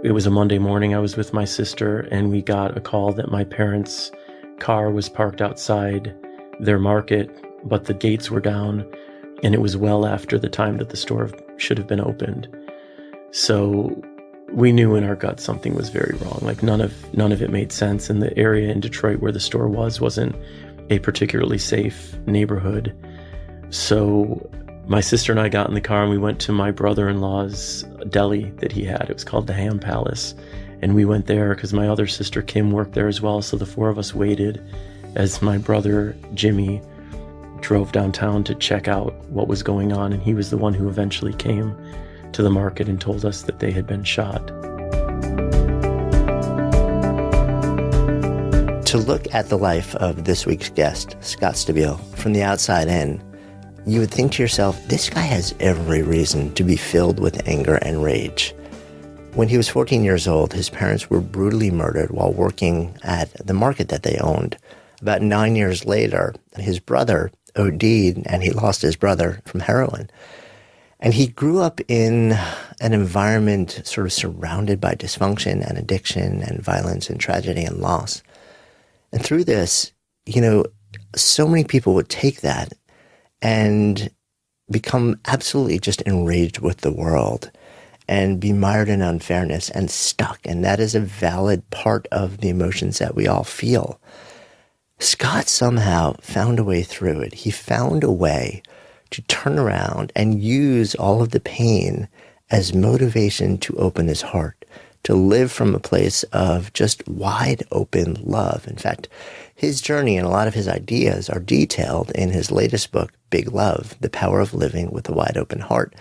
It was a Monday morning. I was with my sister, and we got a call that my parents' car was parked outside their market, but the gates were down, and it was well after the time that the store should have been opened. So we knew in our gut something was very wrong. Like none of it made sense, and the area in Detroit where the store wasn't a particularly safe neighborhood. So my sister and I got in the car and we went to my brother-in-law's deli that he had. It was called the Ham Palace. And we went there because my other sister, Kim, worked there as well. So the four of us waited as my brother, Jimmy, drove downtown to check out what was going on. And he was the one who eventually came to the market and told us that they had been shot. To look at the life of this week's guest, Scott Stabile, from the outside in, you would think to yourself, this guy has every reason to be filled with anger and rage. When he was 14 years old, his parents were brutally murdered while working at the market that they owned. About 9 years later, his brother OD'd, and he lost his brother from heroin. And he grew up in an environment sort of surrounded by dysfunction and addiction and violence and tragedy and loss. And through this, so many people would take that and become absolutely just enraged with the world and be mired in unfairness and stuck. And that is a valid part of the emotions that we all feel. Scott somehow found a way through it. He found a way to turn around and use all of the pain as motivation to open his heart, to live from a place of just wide open love. In fact, his journey and a lot of his ideas are detailed in his latest book, Big Love, The Power of Living with a Wide Open Heart.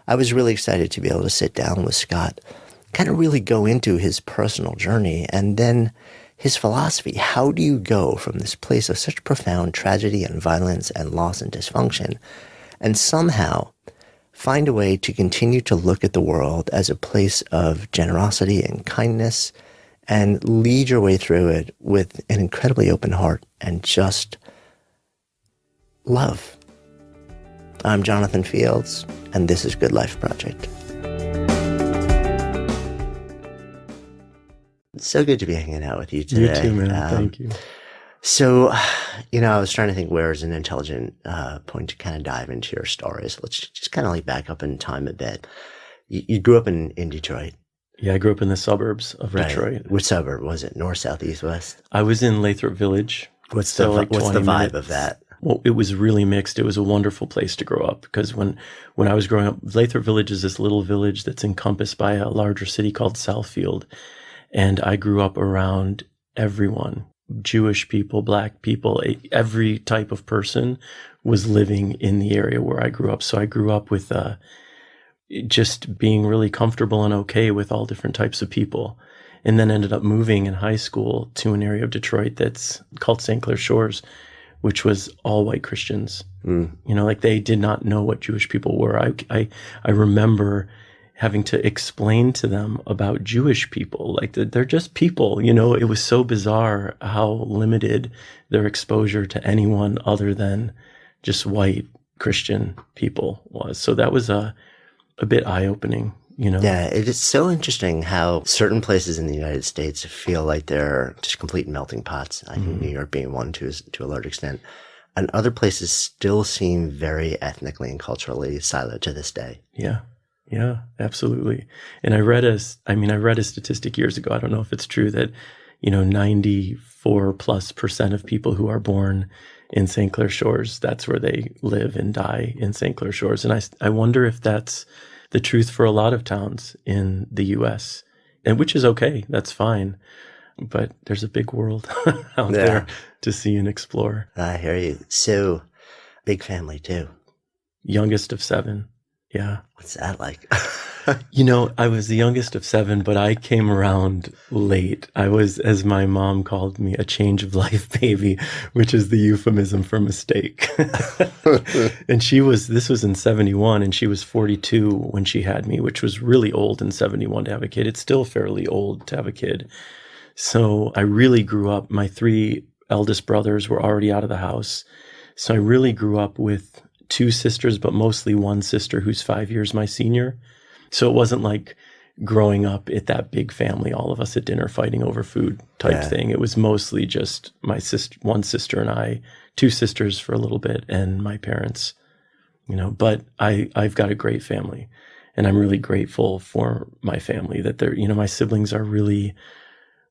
I was really excited to be able to sit down with Scott, kind of really go into his personal journey and then his philosophy. How do you go from this place of such profound tragedy and violence and loss and dysfunction and somehow find a way to continue to look at the world as a place of generosity and kindness and lead your way through it with an incredibly open heart and just love. I'm Jonathan Fields, and this is Good Life Project. It's so good to be hanging out with you today. You too, man. Thank you. So, I was trying to think where is an intelligent point to kind of dive into your story. So let's just kind of like back up in time a bit. You grew up in Detroit. Yeah, I grew up in the suburbs of Detroit. Which suburb was it? North, south, east, west? I was in Lathrop Village. What's the vibe of that? Well, it was really mixed. It was a wonderful place to grow up because when I was growing up, Lathrop Village is this little village that's encompassed by a larger city called Southfield. And I grew up around everyone, Jewish people, Black people, every type of person was living in the area where I grew up. So I grew up with just being really comfortable and okay with all different types of people. And then ended up moving in high school to an area of Detroit that's called St. Clair Shores, which was all white Christians. Like they did not know what Jewish people were. I remember having to explain to them about Jewish people, like they're just people, it was so bizarre how limited their exposure to anyone other than just white Christian people was. So that was a bit eye-opening, Yeah, it is so interesting how certain places in the United States feel like they're just complete melting pots. I think New York being one to a large extent. And other places still seem very ethnically and culturally siloed to this day. Yeah, absolutely. And I read a statistic years ago. I don't know if it's true that, 94+% of people who are born in St. Clair Shores, that's where they live and die, in St. Clair Shores. And I wonder if that's the truth for a lot of towns in the U.S., and which is okay. That's fine. But there's a big world out there to see and explore. I hear you. So, big family too. Youngest of 7. Yeah. What's that like? I was the youngest of 7, but I came around late. I was, as my mom called me, a change of life baby, which is the euphemism for mistake. And this was in 71, and she was 42 when she had me, which was really old in 71 to have a kid. It's still fairly old to have a kid. So I really grew up. My 3 eldest brothers were already out of the house. So I really grew up with 2 sisters, but mostly one sister who's 5 years my senior. So it wasn't like growing up at that big family, all of us at dinner fighting over food type thing. It was mostly just my sister, one sister and I, two sisters for a little bit, and my parents, but I've got a great family, and I'm really grateful for my family that they're, my siblings are really,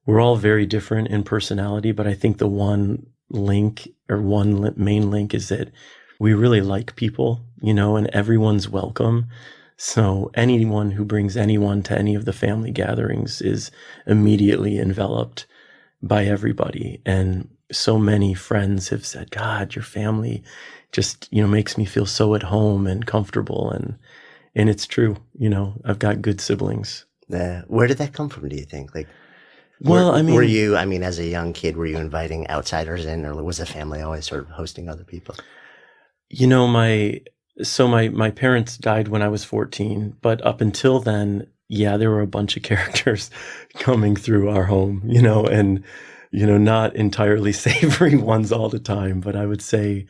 we're all very different in personality, but I think the one link or main link is that we really like people, and everyone's welcome. So anyone who brings anyone to any of the family gatherings is immediately enveloped by everybody. And so many friends have said, God, your family just, makes me feel so at home and comfortable. And it's true, I've got good siblings. Where did that come from, do you think? Like, well, were you, as a young kid, were you inviting outsiders in, or was the family always sort of hosting other people? My parents died when I was 14, but up until then, there were a bunch of characters coming through our home, and, not entirely savory ones all the time, but I would say,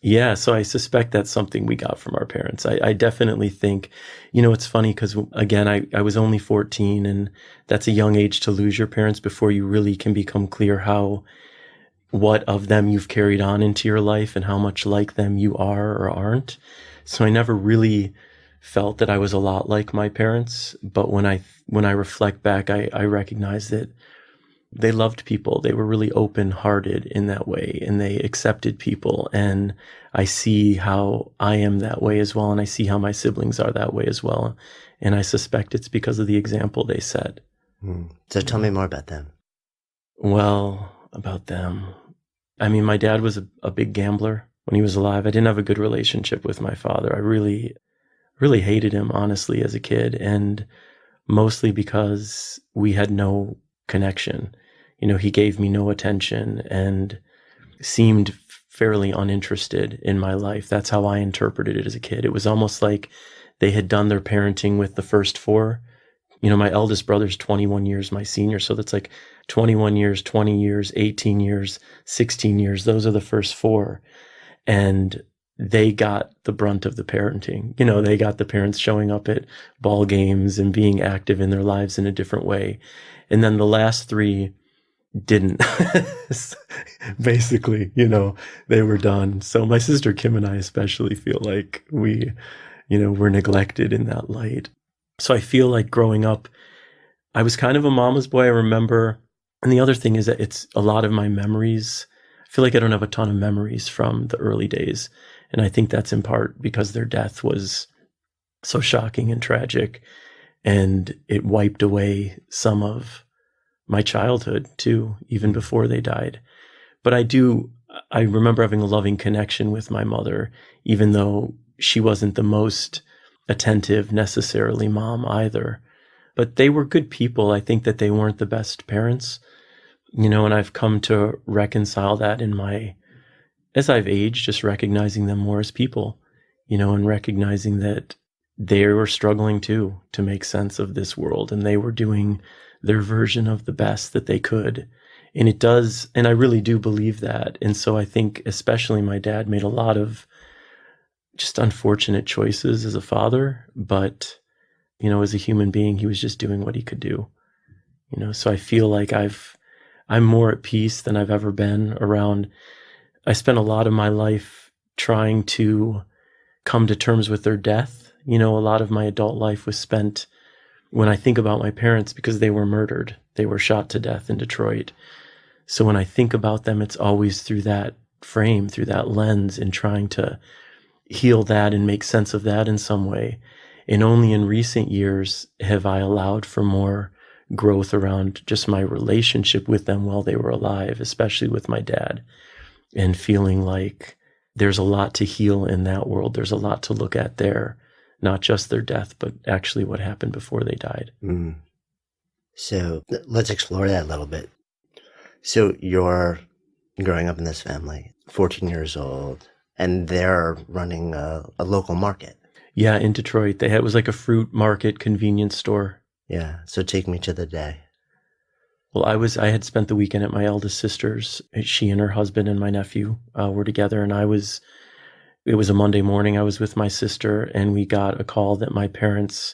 so I suspect that's something we got from our parents. I definitely think, it's funny because, again, I was only 14, and that's a young age to lose your parents before you really can become clear what of them you've carried on into your life and how much like them you are or aren't. So I never really felt that I was a lot like my parents. But when I reflect back, I recognize that they loved people. They were really open-hearted in that way, and they accepted people. And I see how I am that way as well. And I see how my siblings are that way as well. And I suspect it's because of the example they set. So tell me more about them. Well, about them. My dad was a big gambler when he was alive. I didn't have a good relationship with my father. I really, really hated him, honestly, as a kid, and mostly because we had no connection. He gave me no attention and seemed fairly uninterested in my life. That's how I interpreted it as a kid. It was almost like they had done their parenting with the first four. My eldest brother's 21 years my senior, so that's like 21 years, 20 years, 18 years, 16 years. Those are the first four. And they got the brunt of the parenting. They got the parents showing up at ball games and being active in their lives in a different way. And then the last three didn't. Basically, they were done. So my sister Kim and I especially feel like we, were neglected in that light. So I feel like growing up, I was kind of a mama's boy, I remember. And the other thing is that it's a lot of my memories. I feel like I don't have a ton of memories from the early days. And I think that's in part because their death was so shocking and tragic. And it wiped away some of my childhood too, even before they died. But I remember having a loving connection with my mother, even though she wasn't the most attentive necessarily mom either. But they were good people. I think that they weren't the best parents, and I've come to reconcile that as I've aged, just recognizing them more as people, and recognizing that they were struggling too to make sense of this world, and they were doing their version of the best that they could. And it does, and I really do believe that. And so I think especially my dad made a lot of just unfortunate choices as a father, but, as a human being, he was just doing what he could do, so I feel like I'm more at peace than I've ever been around. I spent a lot of my life trying to come to terms with their death. A lot of my adult life was spent when I think about my parents, because they were murdered. They were shot to death in Detroit. So when I think about them, it's always through that frame, through that lens, and trying to heal that and make sense of that in some way. And only in recent years have I allowed for more growth around just my relationship with them while they were alive, especially with my dad, and feeling like there's a lot to heal in that world. There's a lot to look at there, not just their death, but actually what happened before they died. So let's explore that a little bit. So you're growing up in this family, 14 years old, and they're running a local market. Yeah, in Detroit. It was like a fruit market convenience store. Yeah. So take me to the day. Well, I had spent the weekend at my eldest sister's. She and her husband and my nephew were together, and it was a Monday morning. I was with my sister, and we got a call that my parents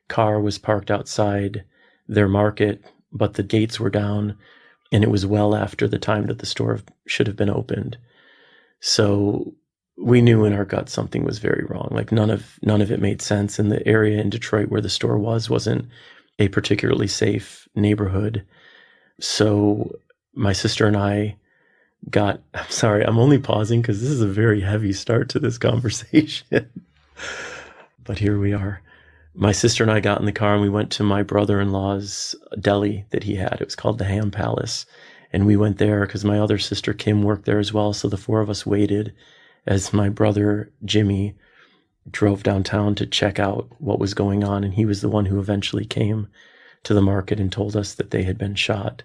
car was parked outside their market, but the gates were down, and it was well after the time that the store should have been opened. So we knew in our gut something was very wrong. Like none of it made sense. And the area in Detroit where the store wasn't a particularly safe neighborhood. So my sister and I I'm sorry, I'm only pausing because this is a very heavy start to this conversation. But here we are. My sister and I got in the car and we went to my brother-in-law's deli that he had. It was called the Ham Palace. And we went there because my other sister, Kim, worked there as well. So the four of us waited as my brother, Jimmy, drove downtown to check out what was going on. And he was the one who eventually came to the market and told us that they had been shot.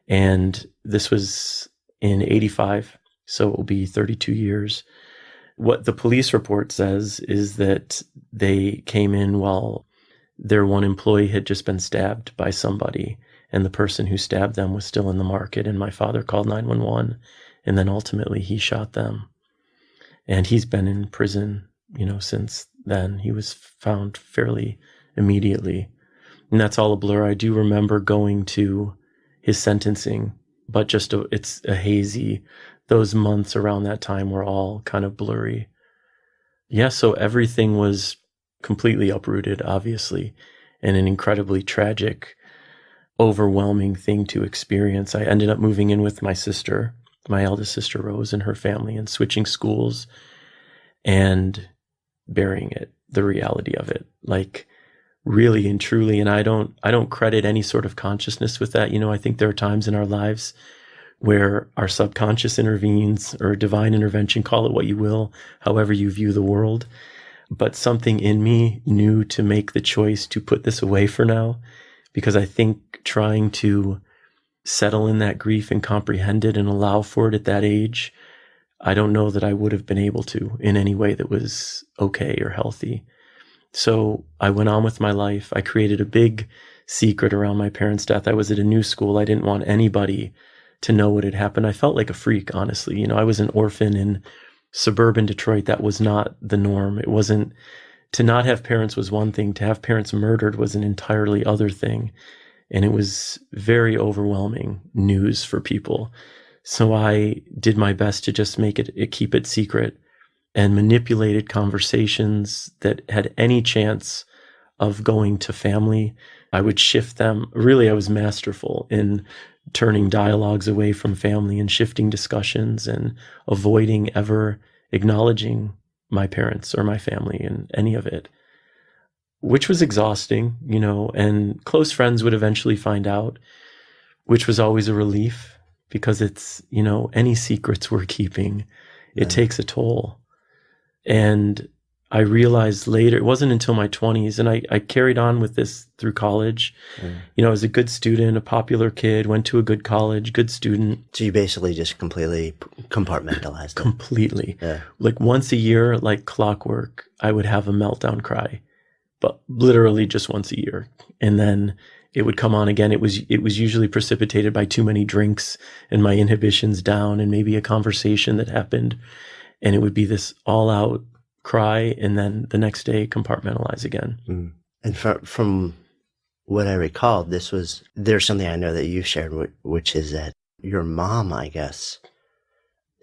And this was in 85, so it will be 32 years. What the police report says is that they came in while their one employee had just been stabbed by somebody, and the person who stabbed them was still in the market, and my father called 911, and then ultimately he shot them. And he's been in prison, since then. He was found fairly immediately. And that's all a blur. I do remember going to his sentencing, but it's a hazy, those months around that time were all kind of blurry. Yeah, so everything was completely uprooted, obviously, and an incredibly tragic, overwhelming thing to experience. I ended up moving in with my sister, my eldest sister Rose, and her family, and switching schools and burying it, the reality of it, like really and truly. And I don't credit any sort of consciousness with that. I think there are times in our lives where our subconscious intervenes, or divine intervention, call it what you will, however you view the world. But something in me knew to make the choice to put this away for now, because I think trying to settle in that grief and comprehend it and allow for it at that age, I don't know that I would have been able to in any way that was okay or healthy. So I went on with my life. I created a big secret around my parents' death. I was at a new school. I didn't want anybody to know what had happened. I felt like a freak, honestly. I was an orphan in suburban Detroit. That was not the norm. It wasn't, to not have parents was one thing. To have parents murdered was an entirely other thing. And it was very overwhelming news for people. So I did my best to just keep it secret, and manipulated conversations that had any chance of going to family. I would shift them. Really, I was masterful in turning dialogues away from family and shifting discussions and avoiding ever acknowledging my parents or my family in any of it, which was exhausting, and close friends would eventually find out, which was always a relief, because it's, any secrets we're keeping, it takes a toll. And I realized later, it wasn't until my 20s, and I carried on with this through college. I was a good student, a popular kid, went to a good college, good student. So you basically just completely compartmentalized it. Completely. Yeah. Like once a year, like clockwork, I would have a meltdown cry, but literally just once a year. And then it would come on again. It was usually precipitated by too many drinks and my inhibitions down, and maybe a conversation that happened. And it would be this all-out cry, and then the next day compartmentalize again. And from what I recall, there's something I know that you shared, which is that your mom, I guess,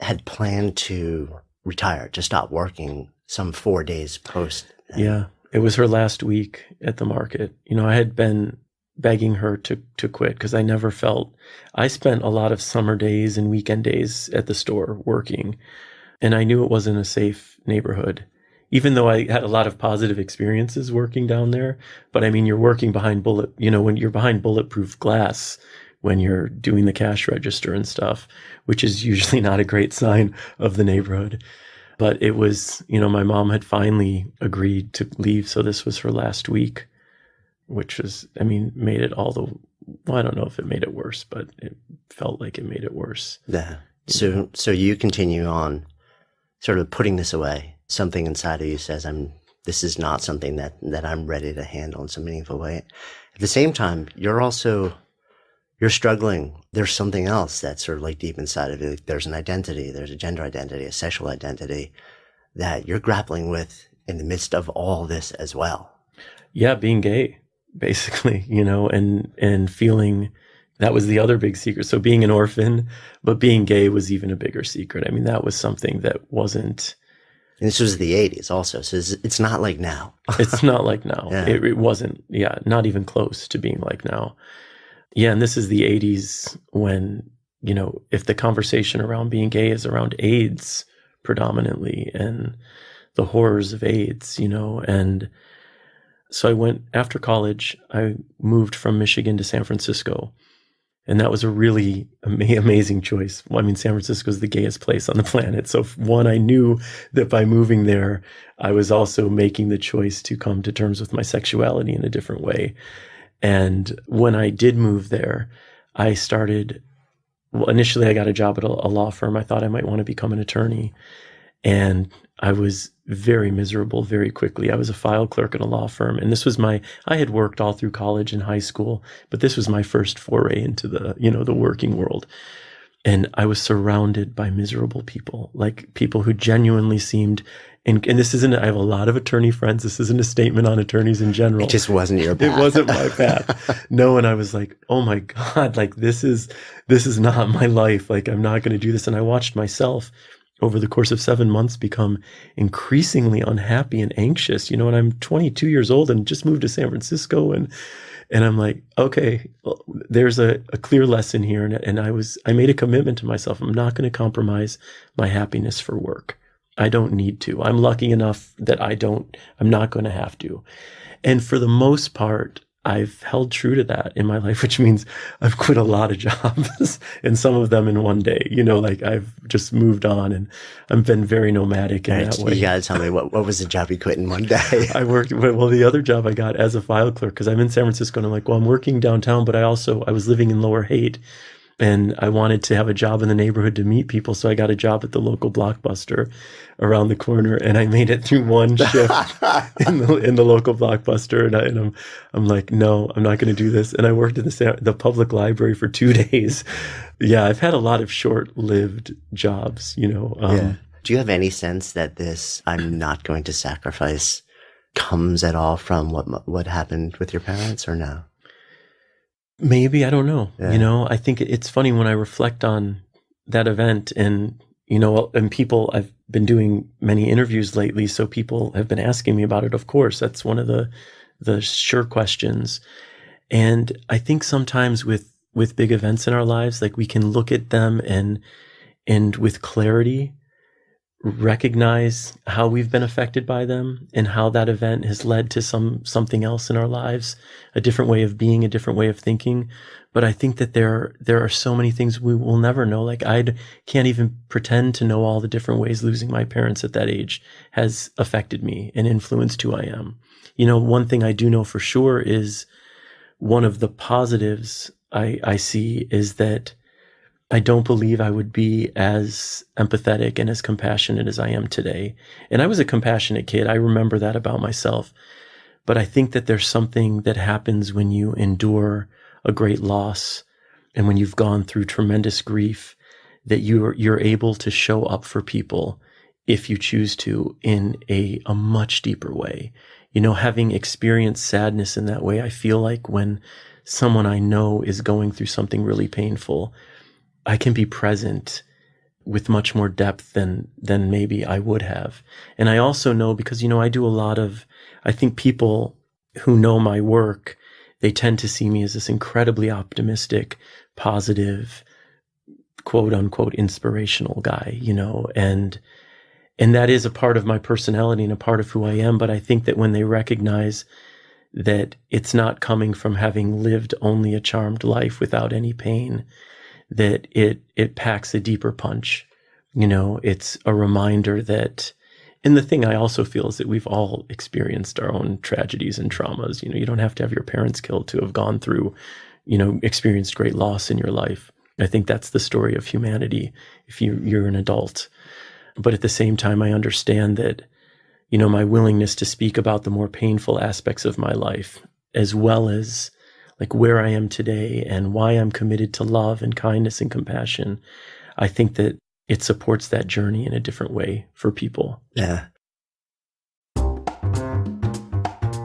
had planned to retire, to stop working some 4 days post. Yeah, it was her last week at the market. I had been begging her to quit, because I spent a lot of summer days and weekend days at the store working. And I knew it wasn't a safe neighborhood, even though I had a lot of positive experiences working down there. But you're working behind when you're behind bulletproof glass, when you're doing the cash register and stuff, which is usually not a great sign of the neighborhood. But it was, my mom had finally agreed to leave. So this was her last week, which was, made it I don't know if it made it worse, but it felt like it made it worse. Yeah. So you continue on sort of putting this away. Something inside of you says, this is not something that I'm ready to handle in some meaningful way. At the same time, you're struggling. There's something else that's sort of like deep inside of you. There's an identity, there's a gender identity, a sexual identity that you're grappling with in the midst of all this as well. Yeah, being gay, basically, and feeling that was the other big secret. So being an orphan, but being gay was even a bigger secret. I mean, that was something that wasn't. And this was the 80s also, so it's not like now. It's not like now. Yeah. It wasn't, not even close to being like now. Yeah, and this is the 80s when, if the conversation around being gay is around AIDS predominantly and the horrors of AIDS, and so I went after college, I moved from Michigan to San Francisco. And that was a really amazing choice. Well, I mean, San Francisco is the gayest place on the planet. So one, I knew that by moving there, I was also making the choice to come to terms with my sexuality in a different way. And when I did move there, I started, initially I got a job at a law firm. I thought I might want to become an attorney. And I was very miserable very quickly. I was a file clerk at a law firm. And this was I had worked all through college and high school, but this was my first foray into the working world. And I was surrounded by miserable people, like people who genuinely seemed, and this isn't, I have a lot of attorney friends. This isn't a statement on attorneys in general. It just wasn't your path. It wasn't my path. No. And I was like, oh my God, like this is not my life. Like, I'm not going to do this. And I watched myself over the course of 7 months become increasingly unhappy and anxious, and I'm 22 years old and just moved to San Francisco. And I'm like, okay, well, there's a clear lesson here. And I made a commitment to myself. I'm not going to compromise my happiness for work. I don't need to. I'm lucky enough that I'm not going to have to. And for the most part, I've held true to that in my life, which means I've quit a lot of jobs and some of them in one day, like I've just moved on and I've been very nomadic in that way. You got to tell me what was the job you quit in one day? I worked, the other job I got as a file clerk, because I'm in San Francisco and I'm like, well, I'm working downtown, but I was living in Lower Haight and I wanted to have a job in the neighborhood to meet people. So I got a job at the local Blockbuster around the corner, and I made it through one shift in the local Blockbuster. And I'm like, no, I'm not going to do this. And I worked at the public library for 2 days. Yeah, I've had a lot of short-lived jobs, Yeah. Do you have any sense that this I'm not going to sacrifice comes at all from what happened with your parents, or no? Maybe, I don't know. Yeah. I think it's funny when I reflect on that event and people, I've been doing many interviews lately, so people have been asking me about it. Of course, that's one of the sure questions. And I think sometimes with big events in our lives, like we can look at them and with clarity recognize how we've been affected by them and how that event has led to something else in our lives, a different way of being, a different way of thinking. But I think that there are so many things we will never know. Like I can't even pretend to know all the different ways losing my parents at that age has affected me and influenced who I am. One thing I do know for sure is one of the positives I see is that I don't believe I would be as empathetic and as compassionate as I am today. And I was a compassionate kid. I remember that about myself. But I think that there's something that happens when you endure a great loss and when you've gone through tremendous grief, that you're able to show up for people if you choose to in a much deeper way. Having experienced sadness in that way, I feel like when someone I know is going through something really painful, I can be present with much more depth than maybe I would have. And I also know because, I do I think people who know my work, they tend to see me as this incredibly optimistic, positive, quote unquote, inspirational guy, and that is a part of my personality and a part of who I am. But I think that when they recognize that it's not coming from having lived only a charmed life without any pain, that it packs a deeper punch. It's a reminder that, and the thing I also feel is that we've all experienced our own tragedies and traumas. You don't have to have your parents killed to have gone through, experienced great loss in your life. I think that's the story of humanity if you're an adult. But at the same time, I understand that, my willingness to speak about the more painful aspects of my life, as well as like where I am today and why I'm committed to love and kindness and compassion, I think that it supports that journey in a different way for people. Yeah.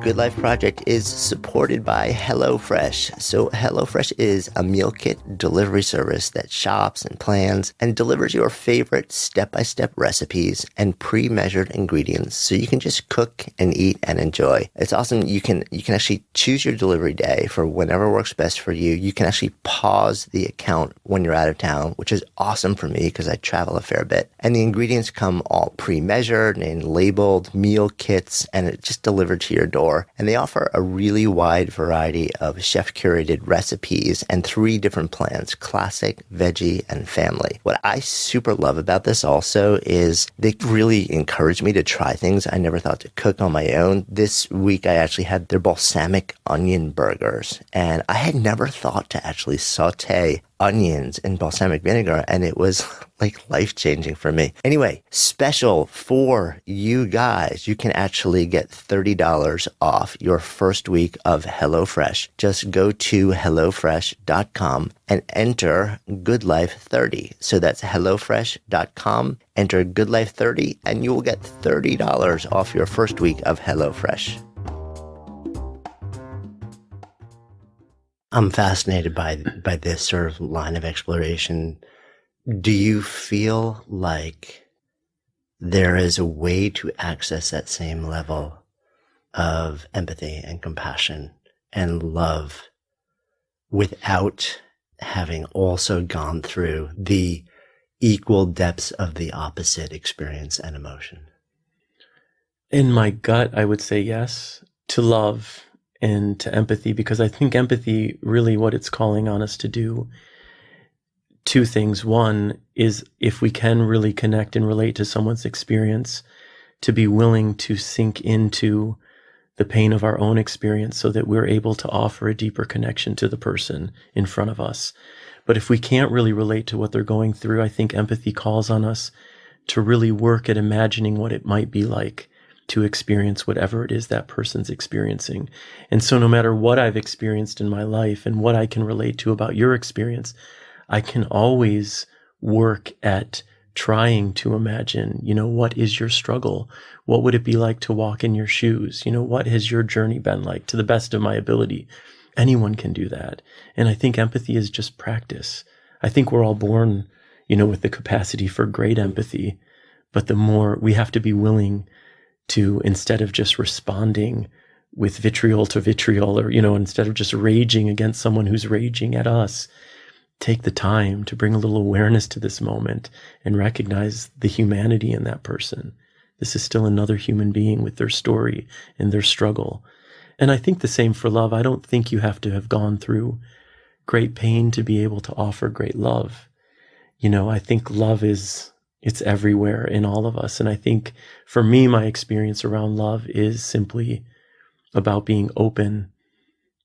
Good Life Project is supported by HelloFresh. So HelloFresh is a meal kit delivery service that shops and plans and delivers your favorite step-by-step recipes and pre-measured ingredients so you can just cook and eat and enjoy. It's awesome. You can actually choose your delivery day for whenever works best for you. You can actually pause the account when you're out of town, which is awesome for me because I travel a fair bit. And the ingredients come all pre-measured and labeled meal kits, and it's just delivered to your door. And they offer a really wide variety of chef-curated recipes and 3 different plans: classic, veggie, and family. What I super love about this also is they really encourage me to try things I never thought to cook on my own. This week, I actually had their balsamic onion burgers, and I had never thought to actually saute onions in balsamic vinegar, and it was like life-changing for me. Anyway, special for you guys, you can actually get $30 off your first week of HelloFresh. Just go to HelloFresh.com and enter GoodLife30. So that's HelloFresh.com, enter GoodLife30, and you will get $30 off your first week of HelloFresh. I'm fascinated by this sort of line of exploration. Do you feel like there is a way to access that same level of empathy and compassion and love without having also gone through the equal depths of the opposite experience and emotion? In my gut, I would say yes to love and to empathy, because I think empathy, really what it's calling on us to do, 2 things. One is, if we can really connect and relate to someone's experience, to be willing to sink into the pain of our own experience so that we're able to offer a deeper connection to the person in front of us. But if we can't really relate to what they're going through, I think empathy calls on us to really work at imagining what it might be like to experience whatever it is that person's experiencing. And so no matter what I've experienced in my life and what I can relate to about your experience, I can always work at trying to imagine, what is your struggle? What would it be like to walk in your shoes? What has your journey been like, to the best of my ability? Anyone can do that. And I think empathy is just practice. I think we're all born, with the capacity for great empathy, but the more we have to be willing to, instead of just responding with vitriol to vitriol, or, instead of just raging against someone who's raging at us, take the time to bring a little awareness to this moment and recognize the humanity in that person. This is still another human being with their story and their struggle. And I think the same for love. I don't think you have to have gone through great pain to be able to offer great love. I think love it's everywhere in all of us. And I think for me, my experience around love is simply about being open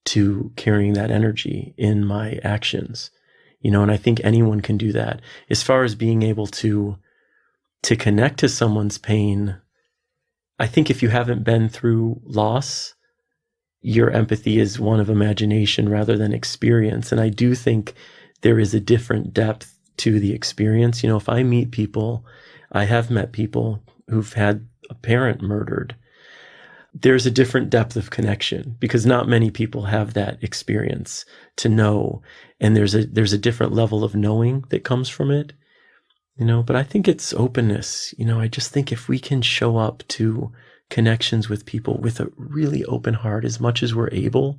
to carrying that energy in my actions. And I think anyone can do that. As far as being able to connect to someone's pain, I think if you haven't been through loss, your empathy is one of imagination rather than experience. And I do think there is a different depth to the experience. If I meet people, I have met people who've had a parent murdered, there's a different depth of connection, because not many people have that experience to know. And there's a different level of knowing that comes from it, but I think it's openness. I just think if we can show up to connections with people with a really open heart as much as we're able,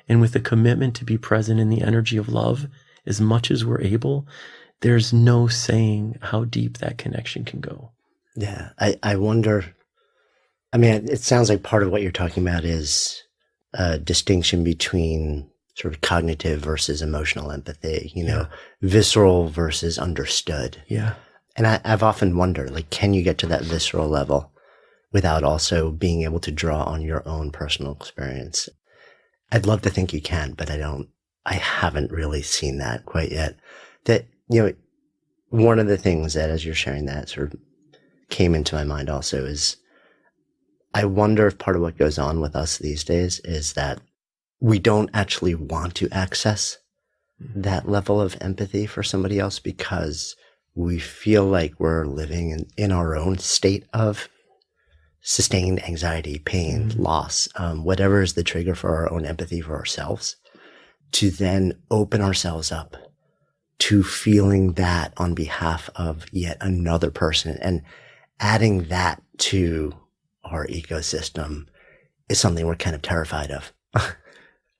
and with a commitment to be present in the energy of love as much as we're able, there's no saying how deep that connection can go. Yeah. I wonder, it sounds like part of what you're talking about is a distinction between sort of cognitive versus emotional empathy, visceral versus understood. Yeah. And I've often wondered, can you get to that visceral level without also being able to draw on your own personal experience? I'd love to think you can, but I haven't really seen that quite yet. That, one of the things that, as you're sharing that, sort of came into my mind also is, I wonder if part of what goes on with us these days is that we don't actually want to access that level of empathy for somebody else because we feel like we're living in our own state of sustained anxiety, pain, loss, whatever is the trigger for our own empathy for ourselves, to then open ourselves up to feeling that on behalf of yet another person, and adding that to our ecosystem is something we're kind of terrified of.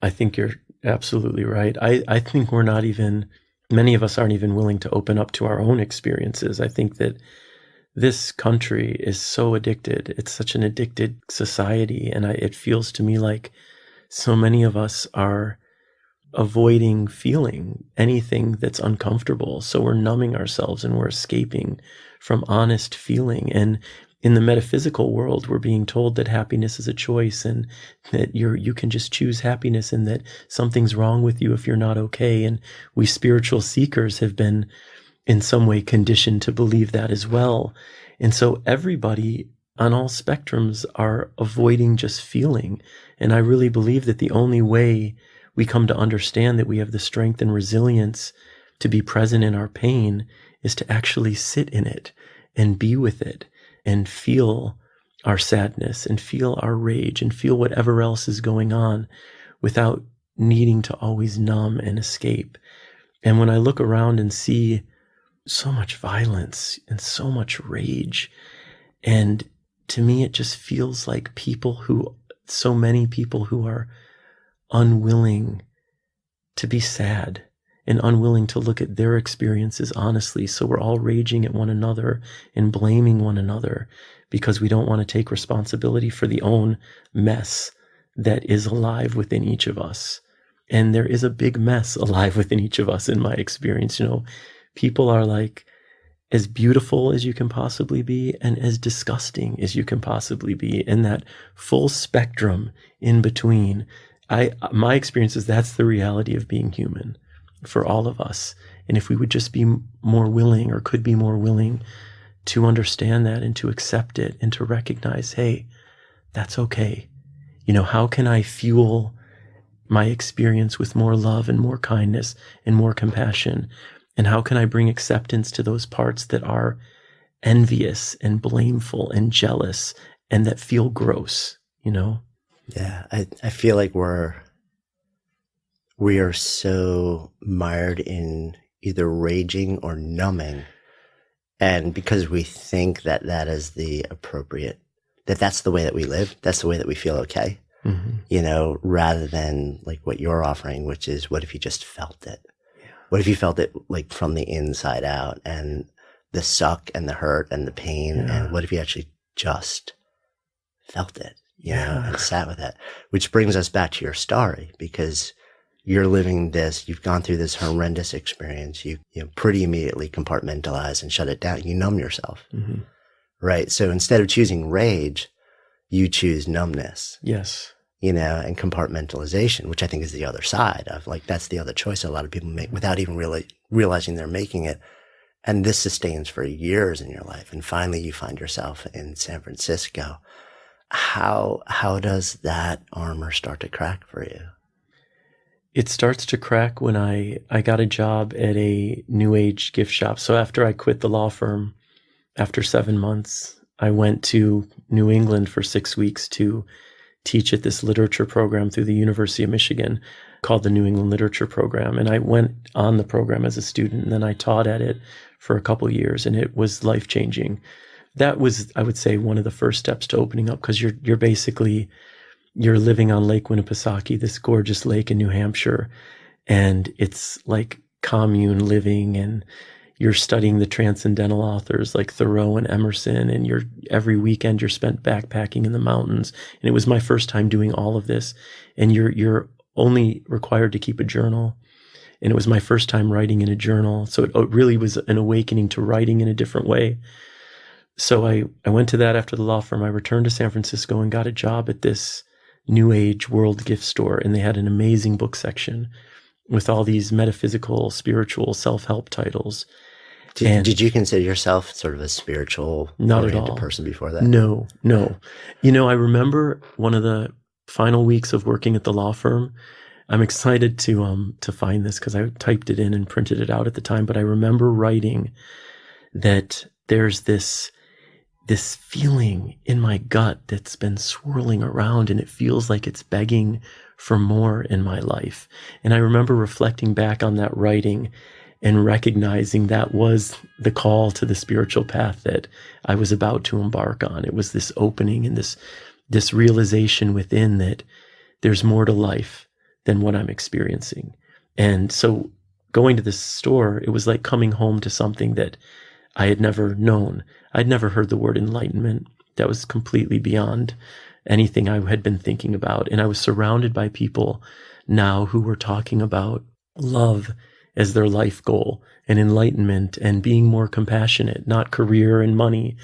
I think you're absolutely right. I think we're not even, many of us aren't even willing to open up to our own experiences. I think that this country is so addicted. It's such an addicted society. And it feels to me like so many of us are avoiding feeling anything that's uncomfortable. So we're numbing ourselves and we're escaping from honest feeling. And in the metaphysical world, we're being told that happiness is a choice, and that you can just choose happiness, and that something's wrong with you if you're not okay. And we spiritual seekers have been in some way conditioned to believe that as well. And so everybody on all spectrums are avoiding just feeling. And I really believe that the only way we come to understand that we have the strength and resilience to be present in our pain is to actually sit in it and be with it and feel our sadness and feel our rage and feel whatever else is going on without needing to always numb and escape. And when I look around and see so much violence and so much rage, and to me it just feels like so many people who are unwilling to be sad and unwilling to look at their experiences honestly. So we're all raging at one another and blaming one another because we don't want to take responsibility for the own mess that is alive within each of us. And there is a big mess alive within each of us, in my experience. People are like as beautiful as you can possibly be and as disgusting as you can possibly be, in that full spectrum in between. My experience is that's the reality of being human for all of us. And if we would just be more willing, or could be more willing, to understand that and to accept it and to recognize, hey, that's okay. How can I fuel my experience with more love and more kindness and more compassion? And how can I bring acceptance to those parts that are envious and blameful and jealous and that feel gross, Yeah, I feel like we are so mired in either raging or numbing. And because we think that that is the appropriate, that's the way that we live, that's the way that we feel okay, rather than like what you're offering, which is, what if you just felt it? Yeah. What if you felt it like from the inside out, and the suck and the hurt and the pain? Yeah. And what if you actually just felt it, and sat with it? Which brings us back to your story, because you're living this, you've gone through this horrendous experience. You pretty immediately compartmentalize and shut it down. You numb yourself, right? So instead of choosing rage, you choose numbness. Yes. And compartmentalization, which I think is the other side of, like, that's the other choice a lot of people make without even really realizing they're making it. And this sustains for years in your life. And finally you find yourself in San Francisco. How does that armor start to crack for you? It starts to crack when I got a job at a new age gift shop. So after I quit the law firm, after 7 months, I went to New England for 6 weeks to teach at this literature program through the University of Michigan called the New England Literature Program. And I went on the program as a student, and then I taught at it for a couple years, and it was life-changing. That was, I would say, one of the first steps to opening up, because you're living on Lake Winnipesaukee, this gorgeous lake in New Hampshire, and it's like commune living, and you're studying the transcendental authors like Thoreau and Emerson, and every weekend you're spent backpacking in the mountains. And it was my first time doing all of this, and you're only required to keep a journal. And it was my first time writing in a journal. So it really was an awakening to writing in a different way. So I went to that after the law firm. I returned to San Francisco and got a job at this New Age world gift store. And they had an amazing book section with all these metaphysical, spiritual, self-help titles. Did you consider yourself sort of a spiritual oriented person before that? No. I remember one of the final weeks of working at the law firm. I'm excited to find this because I typed it in and printed it out at the time. But I remember writing that there's this feeling in my gut that's been swirling around, and it feels like it's begging for more in my life. And I remember reflecting back on that writing and recognizing that was the call to the spiritual path that I was about to embark on. It was this opening and this realization within that there's more to life than what I'm experiencing. And so going to this store, it was like coming home to something that I had never known. I'd never heard the word enlightenment. That was completely beyond anything I had been thinking about. And I was surrounded by people now who were talking about love as their life goal and enlightenment and being more compassionate, not career and money.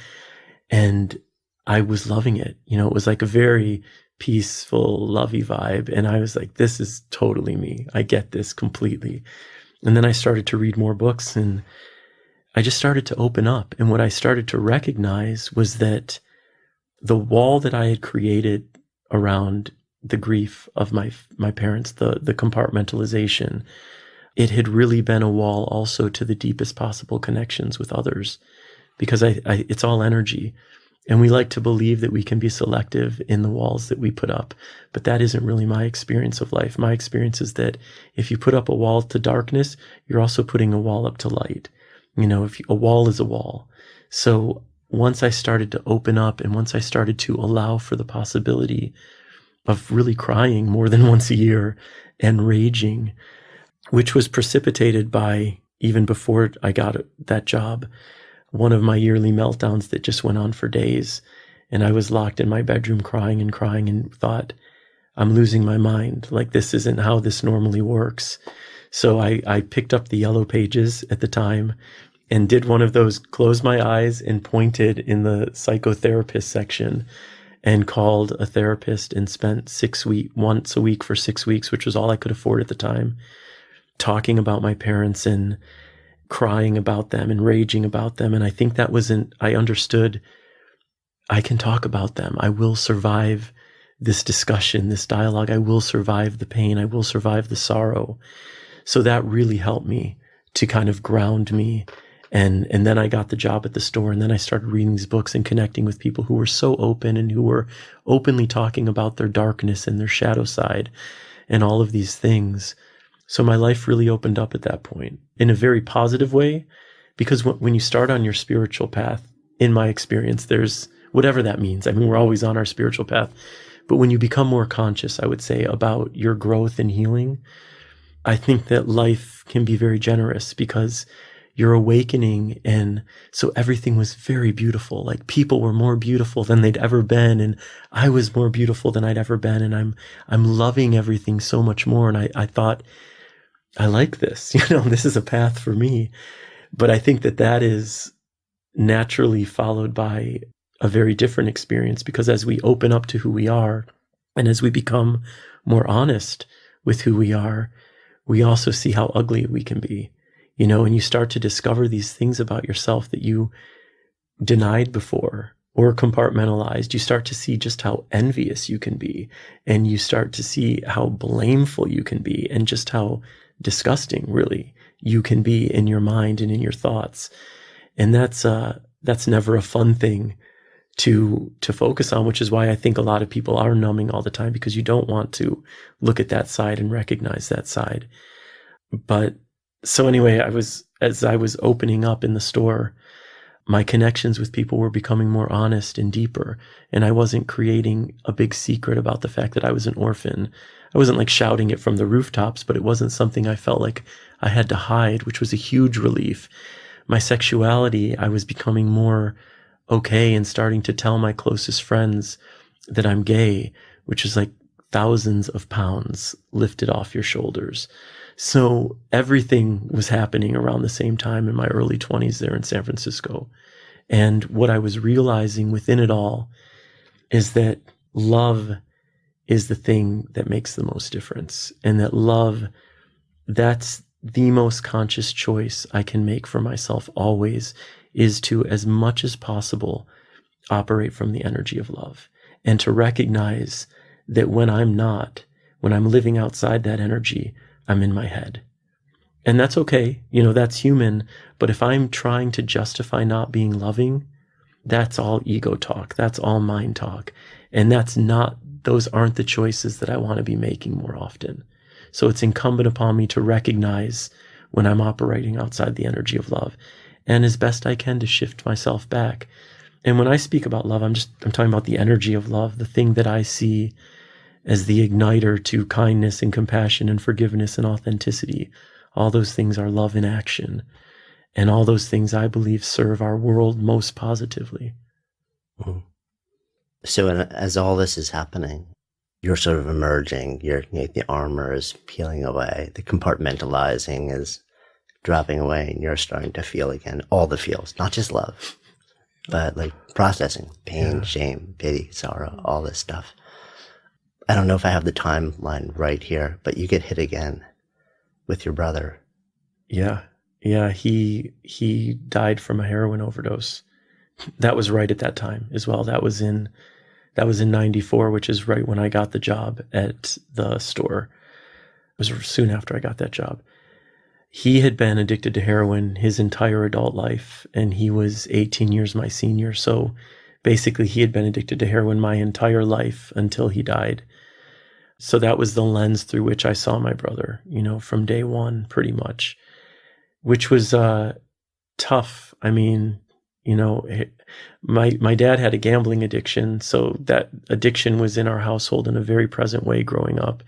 And I was loving it. It was like a very peaceful, lovey vibe. And I was like, this is totally me. I get this completely. And then I started to read more books, and I just started to open up. And what I started to recognize was that the wall that I had created around the grief of my parents, the compartmentalization, it had really been a wall also to the deepest possible connections with others, because it's all energy. And we like to believe that we can be selective in the walls that we put up, but that isn't really my experience of life. My experience is that if you put up a wall to darkness, you're also putting a wall up to light. If a wall is a wall. So once I started to open up, and once I started to allow for the possibility of really crying more than once a year and raging, which was precipitated by, even before I got that job, one of my yearly meltdowns that just went on for days. And I was locked in my bedroom crying and thought, I'm losing my mind. Like, this isn't how this normally works. So I picked up the yellow pages at the time and did one of those, closed my eyes and pointed in the psychotherapist section and called a therapist and spent once a week for 6 weeks, which was all I could afford at the time, talking about my parents and crying about them and raging about them. And I think I understood, I can talk about them. I will survive this discussion, this dialogue. I will survive the pain. I will survive the sorrow. So that really helped me to kind of ground me. And then I got the job at the store, and then I started reading these books and connecting with people who were so open and who were openly talking about their darkness and their shadow side and all of these things. So my life really opened up at that point in a very positive way, because when you start on your spiritual path, in my experience, there's whatever that means. I mean, we're always on our spiritual path, but when you become more conscious, I would say, about your growth and healing, I think that life can be very generous, because you're awakening. And so everything was very beautiful. Like, people were more beautiful than they'd ever been. And I was more beautiful than I'd ever been. And I'm loving everything so much more. And I thought, I like this, this is a path for me. But I think that is naturally followed by a very different experience, because as we open up to who we are, and as we become more honest with who we are, we also see how ugly we can be. And you start to discover these things about yourself that you denied before or compartmentalized. You start to see just how envious you can be, and you start to see how blameful you can be, and just how disgusting, really, you can be in your mind and in your thoughts. And that's never a fun thing to focus on, which is why I think a lot of people are numbing all the time, because you don't want to look at that side and recognize that side. But so anyway, as I was opening up in the store, my connections with people were becoming more honest and deeper. And I wasn't creating a big secret about the fact that I was an orphan. I wasn't like shouting it from the rooftops, but it wasn't something I felt like I had to hide, which was a huge relief. My sexuality, I was becoming more okay and starting to tell my closest friends that I'm gay, which is like thousands of pounds lifted off your shoulders. So everything was happening around the same time in my early 20s there in San Francisco. And what I was realizing within it all is that love is the thing that makes the most difference. And that love, that's the most conscious choice I can make for myself always, is to, as much as possible, operate from the energy of love, and to recognize that when I'm living outside that energy, I'm in my head. And that's okay. That's human. But if I'm trying to justify not being loving, that's all ego talk. That's all mind talk. And those aren't the choices that I want to be making more often. So it's incumbent upon me to recognize when I'm operating outside the energy of love, and as best I can to shift myself back. And when I speak about love, I'm talking about the energy of love, the thing that I see as the igniter to kindness and compassion and forgiveness and authenticity. All those things are love in action. And all those things, I believe, serve our world most positively. Mm. So as all this is happening, you're sort of emerging, the armor is peeling away, the compartmentalizing is dropping away, and you're starting to feel again all the feels, not just love, but like processing pain, shame, pity, sorrow, all this stuff. I don't know if I have the timeline right here, but you get hit again with your brother. Yeah. He died from a heroin overdose. That was right at that time as well. That was in 94, which is right when I got the job at the store. It was soon after I got that job. He had been addicted to heroin his entire adult life, and he was 18 years my senior. So basically he had been addicted to heroin my entire life until he died. So that was the lens through which I saw my brother, from day one, pretty much, which was tough. I mean, my dad had a gambling addiction, so that addiction was in our household in a very present way growing up.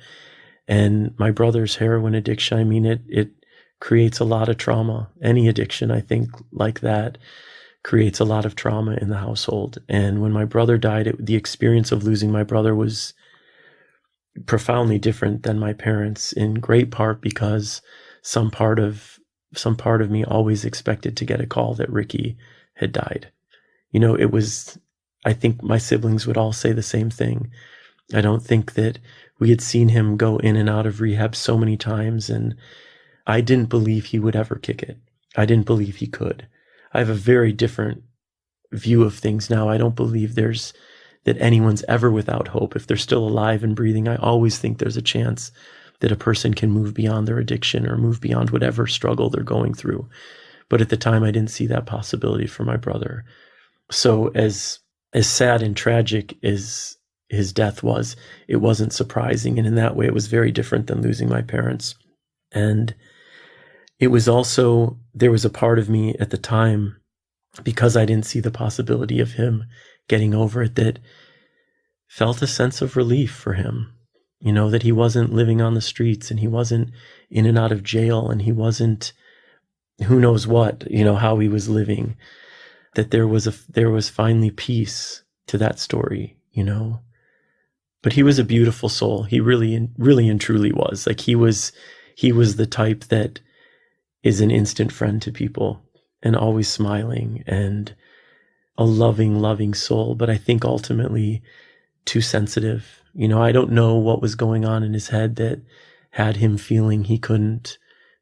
And my brother's heroin addiction, I mean, it creates a lot of trauma. Any addiction, I think, like that creates a lot of trauma in the household. And when my brother died, the experience of losing my brother was profoundly different than my parents, in great part because some part of me always expected to get a call that Ricky had died. I think my siblings would all say the same thing. I don't think that we had seen him go in and out of rehab so many times, and I didn't believe he would ever kick it. I didn't believe he could. I have a very different view of things now. I don't believe that anyone's ever without hope. If they're still alive and breathing, I always think there's a chance that a person can move beyond their addiction or move beyond whatever struggle they're going through. But at the time, I didn't see that possibility for my brother. So as sad and tragic as his death was, it wasn't surprising. And in that way, it was very different than losing my parents. And it was also, there was a part of me at the time, because I didn't see the possibility of him getting over it, that felt a sense of relief for him. That he wasn't living on the streets, and he wasn't in and out of jail, and he wasn't who knows what, how he was living, that there was finally peace to that story, But he was a beautiful soul. He really and truly was. Like he was the type that is an instant friend to people and always smiling and a loving soul. But I think ultimately too sensitive. I don't know what was going on in his head that had him feeling he couldn't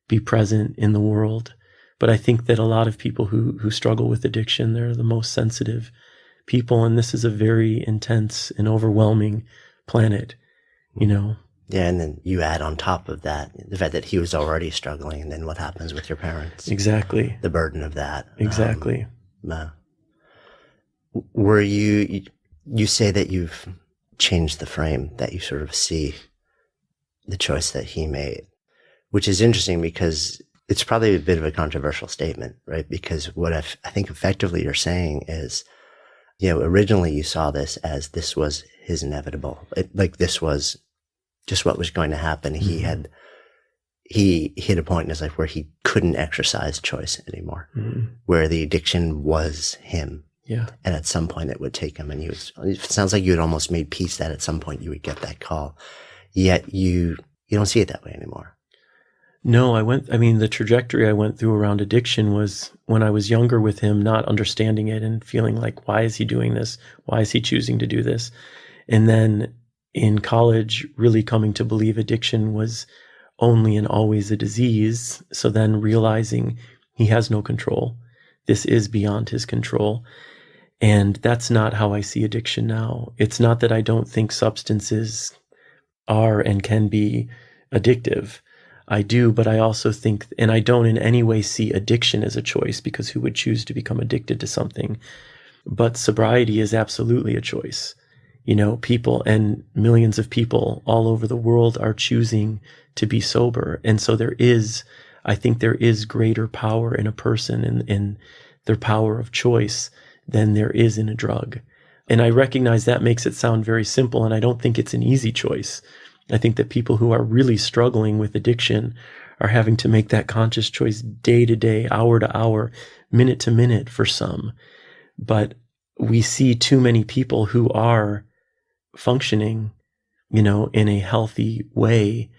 be present in the world. But I think that a lot of people who struggle with addiction, they're the most sensitive people. And this is a very intense and overwhelming planet, Yeah, and then you add on top of that the fact that he was already struggling, and then what happens with your parents? Exactly. The burden of that. Exactly. Were you say that you've changed the frame, that you sort of see the choice that he made, which is interesting because it's probably a bit of a controversial statement, right? Because what I think effectively you're saying is, originally you saw this as this was his inevitable. This was just what was going to happen. Mm-hmm. He hit a point in his life where he couldn't exercise choice anymore, mm-hmm. where the addiction was him. Yeah. And at some point it would take him, and it sounds like you had almost made peace that at some point you would get that call. Yet you don't see it that way anymore. No, the trajectory I went through around addiction was when I was younger with him, not understanding it and feeling like, why is he doing this? Why is he choosing to do this? And then in college, really coming to believe addiction was only and always a disease. So then realizing he has no control. This is beyond his control. And that's not how I see addiction now. It's not that I don't think substances are and can be addictive. I do, but I also think, and I don't in any way see addiction as a choice, because who would choose to become addicted to something? But sobriety is absolutely a choice. People and millions of people all over the world are choosing to be sober. And so I think there is greater power in a person in their power of choice than there is in a drug. And I recognize that makes it sound very simple, and I don't think it's an easy choice. I think that people who are really struggling with addiction are having to make that conscious choice day to day, hour to hour, minute to minute for some. But we see too many people who are functioning, in a healthy way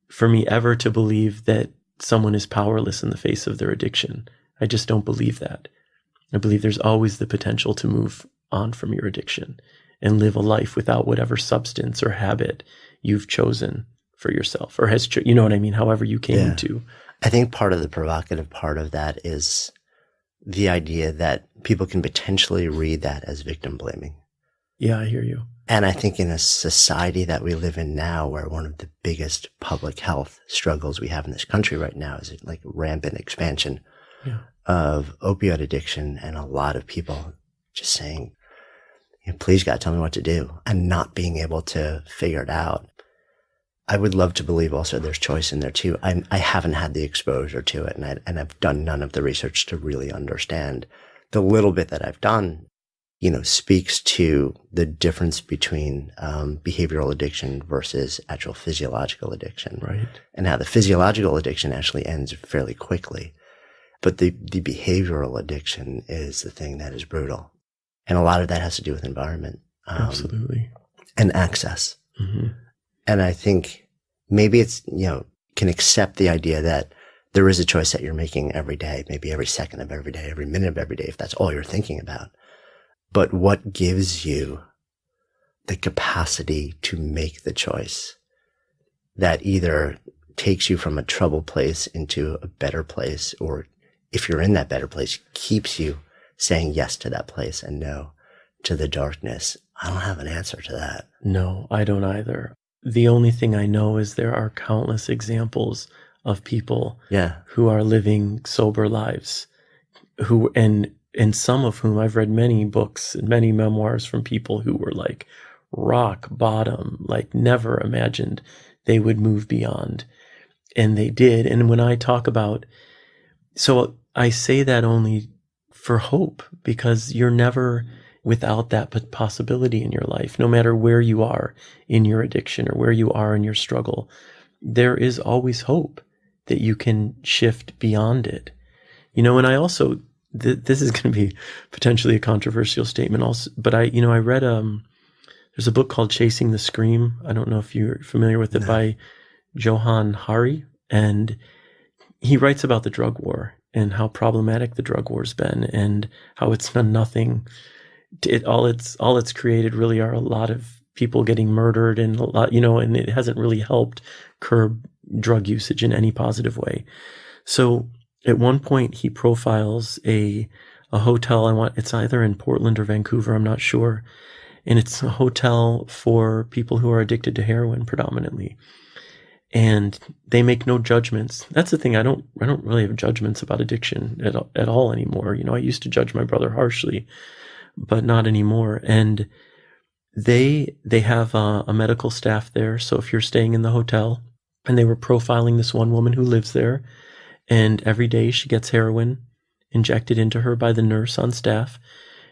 for me ever to believe that someone is powerless in the face of their addiction. I just don't believe that. I believe there's always the potential to move on from your addiction and live a life without whatever substance or habit you've chosen for yourself, or you know what I mean? However you came to. I think part of the provocative part of that is the idea that people can potentially read that as victim blaming. Yeah, I hear you. And I think in a society that we live in now, where one of the biggest public health struggles we have in this country right now is like rampant expansion of opioid addiction, and a lot of people just saying, please God, tell me what to do, and not being able to figure it out. I would love to believe also there's choice in there too. I haven't had the exposure to it, and I've done none of the research to really understand. The little bit that I've done, speaks to the difference between behavioral addiction versus actual physiological addiction. Right. And how the physiological addiction actually ends fairly quickly. But the behavioral addiction is the thing that is brutal. And a lot of that has to do with environment. Absolutely. And access. Mm-hmm. And I think maybe it's, can accept the idea that there is a choice that you're making every day, maybe every second of every day, every minute of every day, if that's all you're thinking about. But what gives you the capacity to make the choice that either takes you from a troubled place into a better place, or if you're in that better place, keeps you saying yes to that place and no to the darkness? I don't have an answer to that. No, I don't either. The only thing I know is there are countless examples of people who are living sober lives, and some of whom I've read many books and many memoirs from people who were like rock bottom, like never imagined they would move beyond. And they did. And when I talk about, so I say that only for hope, because you're never without that possibility in your life, no matter where you are in your addiction or where you are in your struggle. There is always hope that you can shift beyond it. And I also, this is going to be potentially a controversial statement also, but I read, there's a book called Chasing the Scream. I don't know if you're familiar with it, by Johann Hari. And he writes about the drug war and how problematic the drug war's been, and how it's done nothing. All it's created really are a lot of people getting murdered, and a lot, and it hasn't really helped curb drug usage in any positive way. So at one point he profiles a hotel. It's either in Portland or Vancouver, I'm not sure. And it's a hotel for people who are addicted to heroin predominantly. And they make no judgments. That's the thing. I don't really have judgments about addiction at all anymore. I used to judge my brother harshly, but not anymore. And they have a medical staff there. So if you're staying in the hotel, and they were profiling this one woman who lives there, and every day she gets heroin injected into her by the nurse on staff,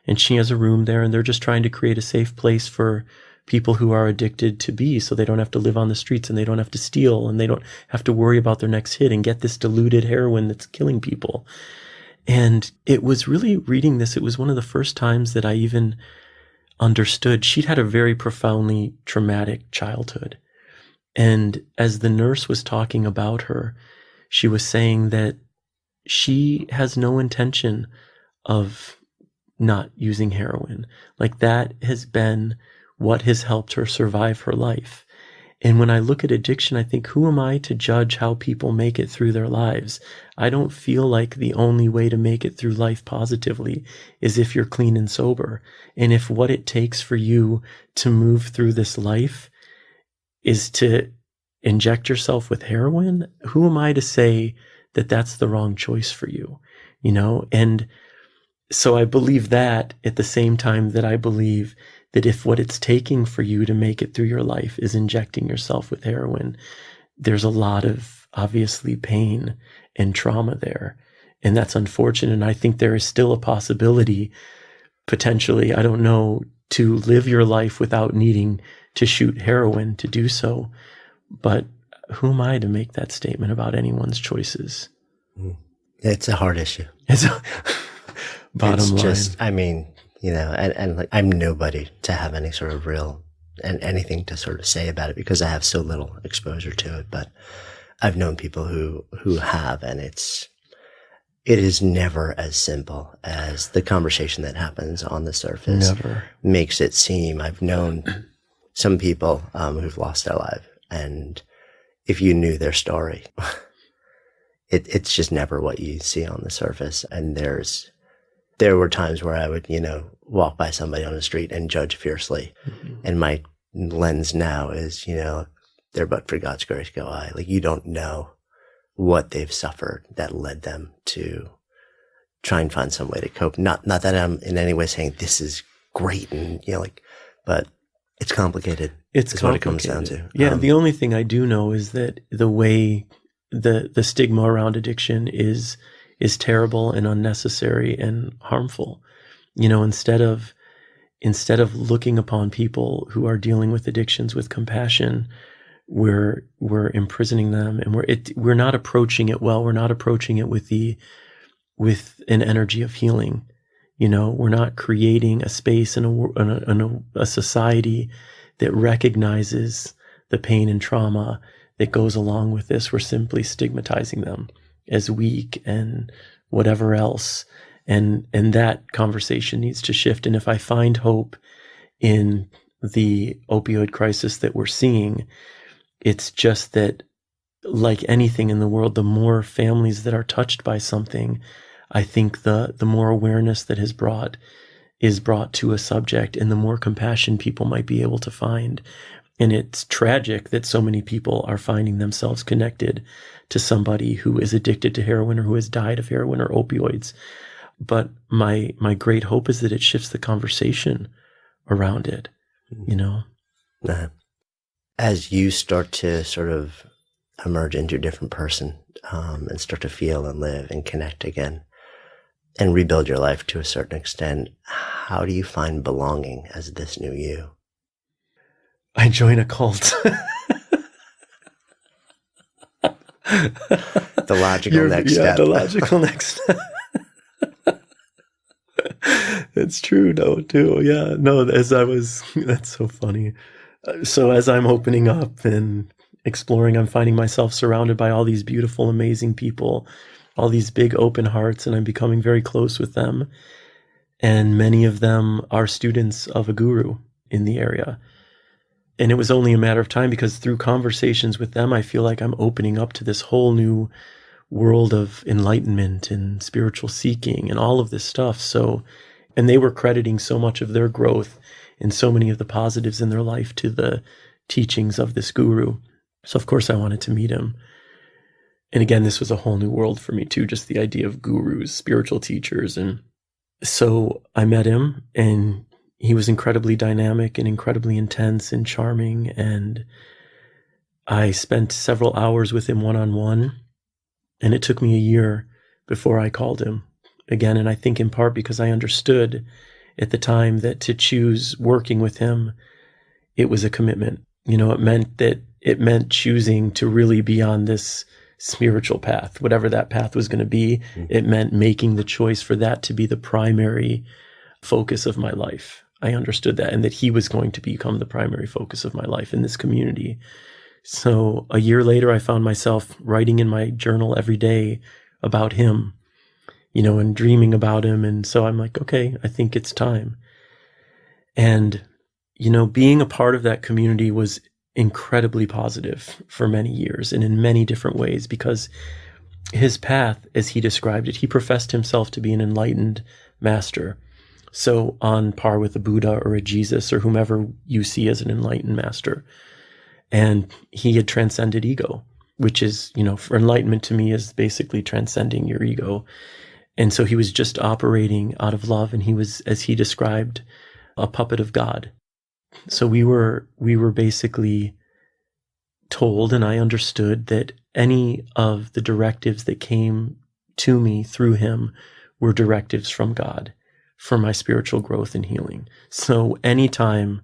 and she has a room there, and they're just trying to create a safe place for people who are addicted to be, so they don't have to live on the streets, and they don't have to steal, and they don't have to worry about their next hit and get this diluted heroin that's killing people. And it was really, reading this, it was one of the first times that I even understood she'd had a very profoundly traumatic childhood. And as the nurse was talking about her, she was saying that she has no intention of not using heroin. Like, that has been what has helped her survive her life. And when I look at addiction, I think, who am I to judge how people make it through their lives? I don't feel like the only way to make it through life positively is if you're clean and sober. And if what it takes for you to move through this life is to inject yourself with heroin, who am I to say that that's the wrong choice for you? And So I believe that at the same time that I believe that if what it's taking for you to make it through your life is injecting yourself with heroin, there's a lot of obviously pain and trauma there. And that's unfortunate. And I think there is still a possibility, potentially, I don't know, to live your life without needing to shoot heroin to do so. But who am I to make that statement about anyone's choices? It's a hard issue. Bottom line. Just, I mean, and like, I'm nobody to have any sort of real and anything to sort of say about it because I have so little exposure to it. But I've known people who have, and it is never as simple as the conversation that happens on the surface. Never. Makes it seem. I've known some people who've lost their life, and if you knew their story, it's just never what you see on the surface. And there were times where I would, walk by somebody on the street and judge fiercely. Mm-hmm. And my lens now is, they're but for God's grace go I. Like, you don't know what they've suffered that led them to try and find some way to cope. Not that I'm in any way saying this is great and, but it's complicated. It's complicated. What it comes down to. Yeah. The only thing I do know is that the way the stigma around addiction is terrible and unnecessary and harmful. Instead of looking upon people who are dealing with addictions with compassion, we're imprisoning them, and we're not approaching it well. We're not approaching it with an energy of healing. We're not creating a space in a society that recognizes the pain and trauma that goes along with this. We're simply stigmatizing them as weak and whatever else. And that conversation needs to shift. And if I find hope in the opioid crisis that we're seeing, it's just that, like anything in the world, the more families that are touched by something, I think the more awareness that is brought to a subject, and the more compassion people might be able to find. And it's tragic that so many people are finding themselves connected to somebody who is addicted to heroin or who has died of heroin or opioids. But my great hope is that it shifts the conversation around it, As you start to sort of emerge into a different person, and start to feel and live and connect again and rebuild your life to a certain extent, how do you find belonging as this new you? I join a cult. The logical next step. The logical next step. It's true, though, too. Yeah, no, that's so funny. So as I'm opening up and exploring, I'm finding myself surrounded by all these beautiful, amazing people, all these big open hearts, and I'm becoming very close with them. And many of them are students of a guru in the area. And it was only a matter of time, because through conversations with them, I feel like I'm opening up to this whole new world of enlightenment and spiritual seeking and all of this stuff. And they were crediting so much of their growth and so many of the positives in their life to the teachings of this guru. So of course I wanted to meet him. And again, this was a whole new world for me too, just the idea of gurus, spiritual teachers. And so I met him, and he was incredibly dynamic and incredibly intense and charming. And I spent several hours with him one-on-one, and it took me a year before I called him again. And I think in part because I understood at the time that to choose working with him, it was a commitment. It meant choosing to really be on this spiritual path, whatever that path was going to be. Mm-hmm. It meant making the choice for that to be the primary focus of my life. I understood that, and that he was going to become the primary focus of my life in this community. So a year later, I found myself writing in my journal every day about him, and dreaming about him. And so I'm like, okay, I think it's time. And, being a part of that community was incredibly positive for many years and in many different ways, because his path, as he described it, he professed himself to be an enlightened master. So on par with a Buddha or a Jesus or whomever you see as an enlightened master. And he had transcended ego, which is, for enlightenment to me is basically transcending your ego. And so he was just operating out of love, and he was, as he described, a puppet of God. So we were basically told, and I understood, that any of the directives that came to me through him were directives from God for my spiritual growth and healing. So anytime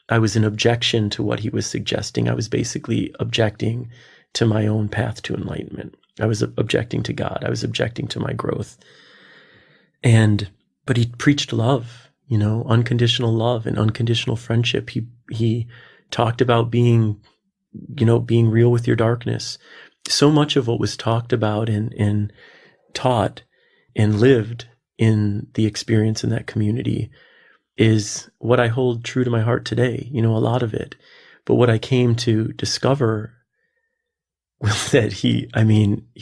I was in objection to what he was suggesting, I was basically objecting to my own path to enlightenment. I was objecting to God. I was objecting to my growth. But he preached love, unconditional love and unconditional friendship. He talked about being real with your darkness. So much of what was talked about and taught and lived in the experience in that community is what I hold true to my heart today, a lot of it. But what I came to discover was that he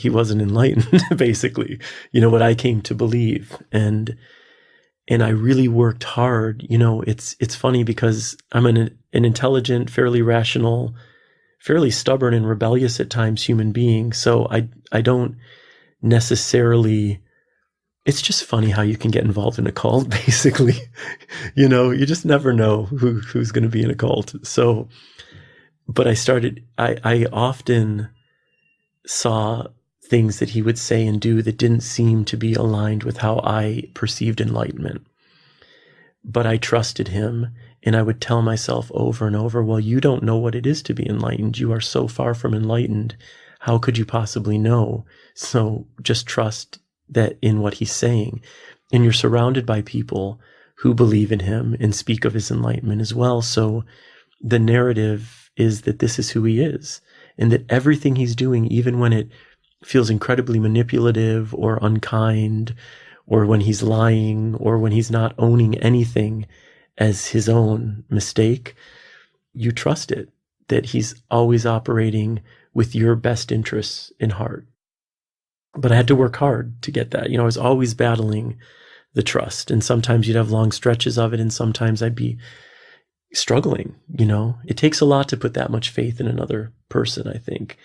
wasn't enlightened, basically, what I came to believe. And I really worked hard. It's funny because I'm an intelligent, fairly rational, fairly stubborn and rebellious at times human being. So I don't necessarily, it's just funny how you can get involved in a cult, basically. You just never know who's going to be in a cult. So, but I often saw things that he would say and do that didn't seem to be aligned with how I perceived enlightenment. But I trusted him, and I would tell myself over and over, well, you don't know what it is to be enlightened. You are so far from enlightened. How could you possibly know? So just trust that in what he's saying. And you're surrounded by people who believe in him and speak of his enlightenment as well. So the narrative is that this is who he is, and that everything he's doing, even when it feels incredibly manipulative or unkind, or when he's lying, or when he's not owning anything as his own mistake, you trust it, that he's always operating with your best interests in heart. But I had to work hard to get that. I was always battling the trust, and sometimes you'd have long stretches of it, and sometimes I'd be struggling. It takes a lot to put that much faith in another person, I think,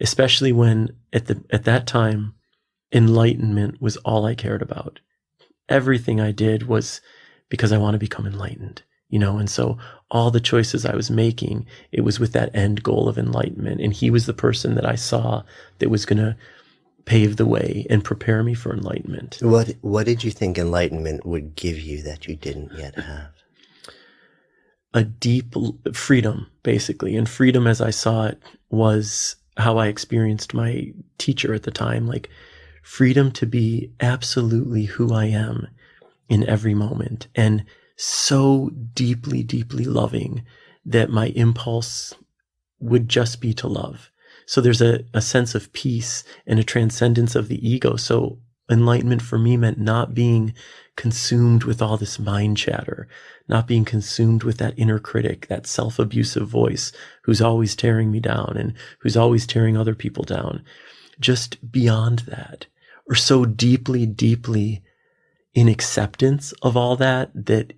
especially when at that time, enlightenment was all I cared about. Everything I did was because I want to become enlightened, and so all the choices I was making, it was with that end goal of enlightenment. And he was the person that I saw that was going to pave the way and prepare me for enlightenment. What did you think enlightenment would give you that you didn't yet have? A deep freedom, basically. And freedom, as I saw it, was how I experienced my teacher at the time. Like freedom to be absolutely who I am in every moment, and so deeply, deeply loving that my impulse would just be to love. So there's a sense of peace and a transcendence of the ego. So enlightenment for me meant not being consumed with all this mind chatter, not being consumed with that inner critic, that self-abusive voice who's always tearing me down and who's always tearing other people down. Just beyond that, or so deeply, deeply in acceptance of all that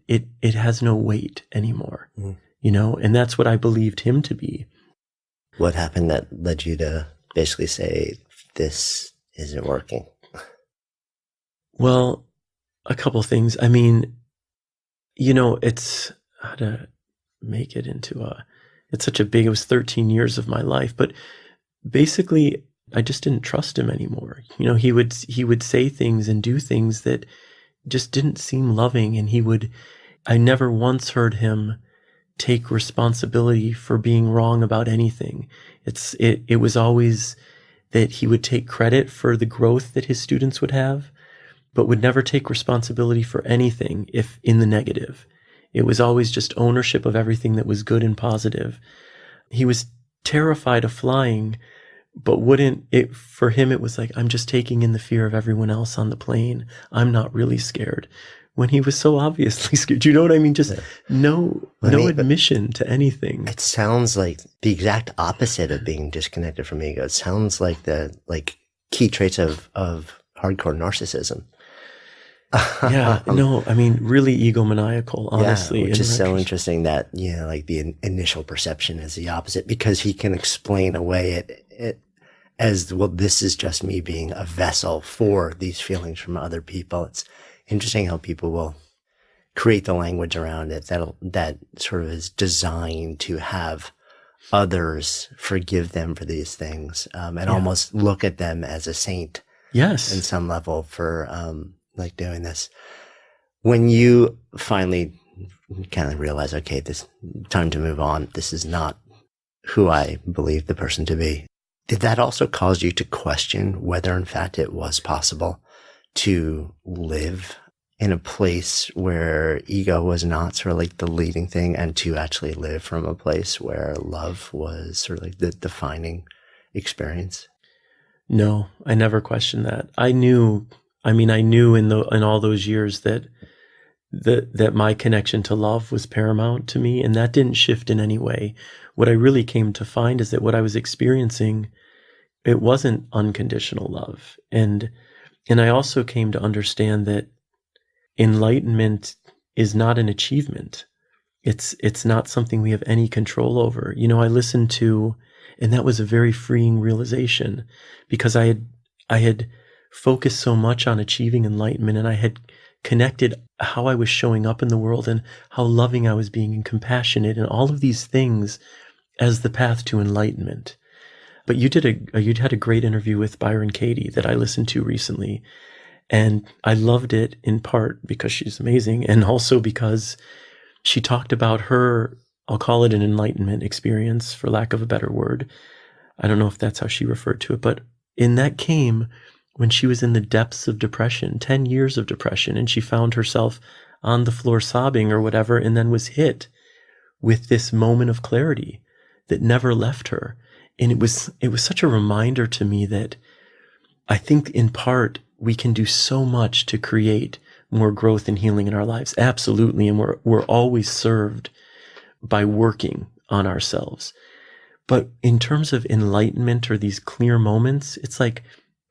it has no weight anymore, and that's what I believed him to be. What happened that led you to basically say, this isn't working? Well, a couple things. It's how to make it into it's such a big, it was 13 years of my life, but basically I just didn't trust him anymore. He would say things and do things that just didn't seem loving. And I never once heard him take responsibility for being wrong about anything. It was always that he would take credit for the growth that his students would have, but would never take responsibility for anything if in the negative. It was always just ownership of everything that was good and positive. He was terrified of flying, but for him, it was like, I'm just taking in the fear of everyone else on the plane. I'm not really scared. When he was so obviously scared. Do you know what I mean? Just no admission to anything. It sounds like the exact opposite of being disconnected from ego. It sounds like the key traits of hardcore narcissism. Yeah, no, really egomaniacal, honestly. Yeah, which is so interesting that, the initial perception is the opposite, because he can explain away it as, well, this is just me being a vessel for these feelings from other people. It's interesting how people will create the language around it that sort of is designed to have others forgive them for these things, and almost look at them as a saint. Yes. In some level for, like doing this. When you finally kind of realize, okay, this time to move on, this is not who I believe the person to be. Did that also cause you to question whether in fact it was possible to live in a place where ego was not sort of like the leading thing, and to actually live from a place where love was sort of like the defining experience? No, I never questioned that. I knew in all those years that my connection to love was paramount to me, and that didn't shift in any way. What I really came to find is that what I was experiencing, it wasn't unconditional love. And I also came to understand that enlightenment is not an achievement. It's not something we have any control over. I listened to, and that was a very freeing realization, because I had focused so much on achieving enlightenment, and I had connected how I was showing up in the world and how loving I was being and compassionate and all of these things as the path to enlightenment. But you had a great interview with Byron Katie that I listened to recently, and I loved it in part because she's amazing, and also because she talked about her, I'll call it an enlightenment experience, for lack of a better word. I don't know if that's how she referred to it, but that came when she was in the depths of depression, 10 years of depression, and she found herself on the floor sobbing or whatever, and then was hit with this moment of clarity that never left her. And it was such a reminder to me that I think in part we can do so much to create more growth and healing in our lives. Absolutely. And we're always served by working on ourselves. But in terms of enlightenment or these clear moments, it's like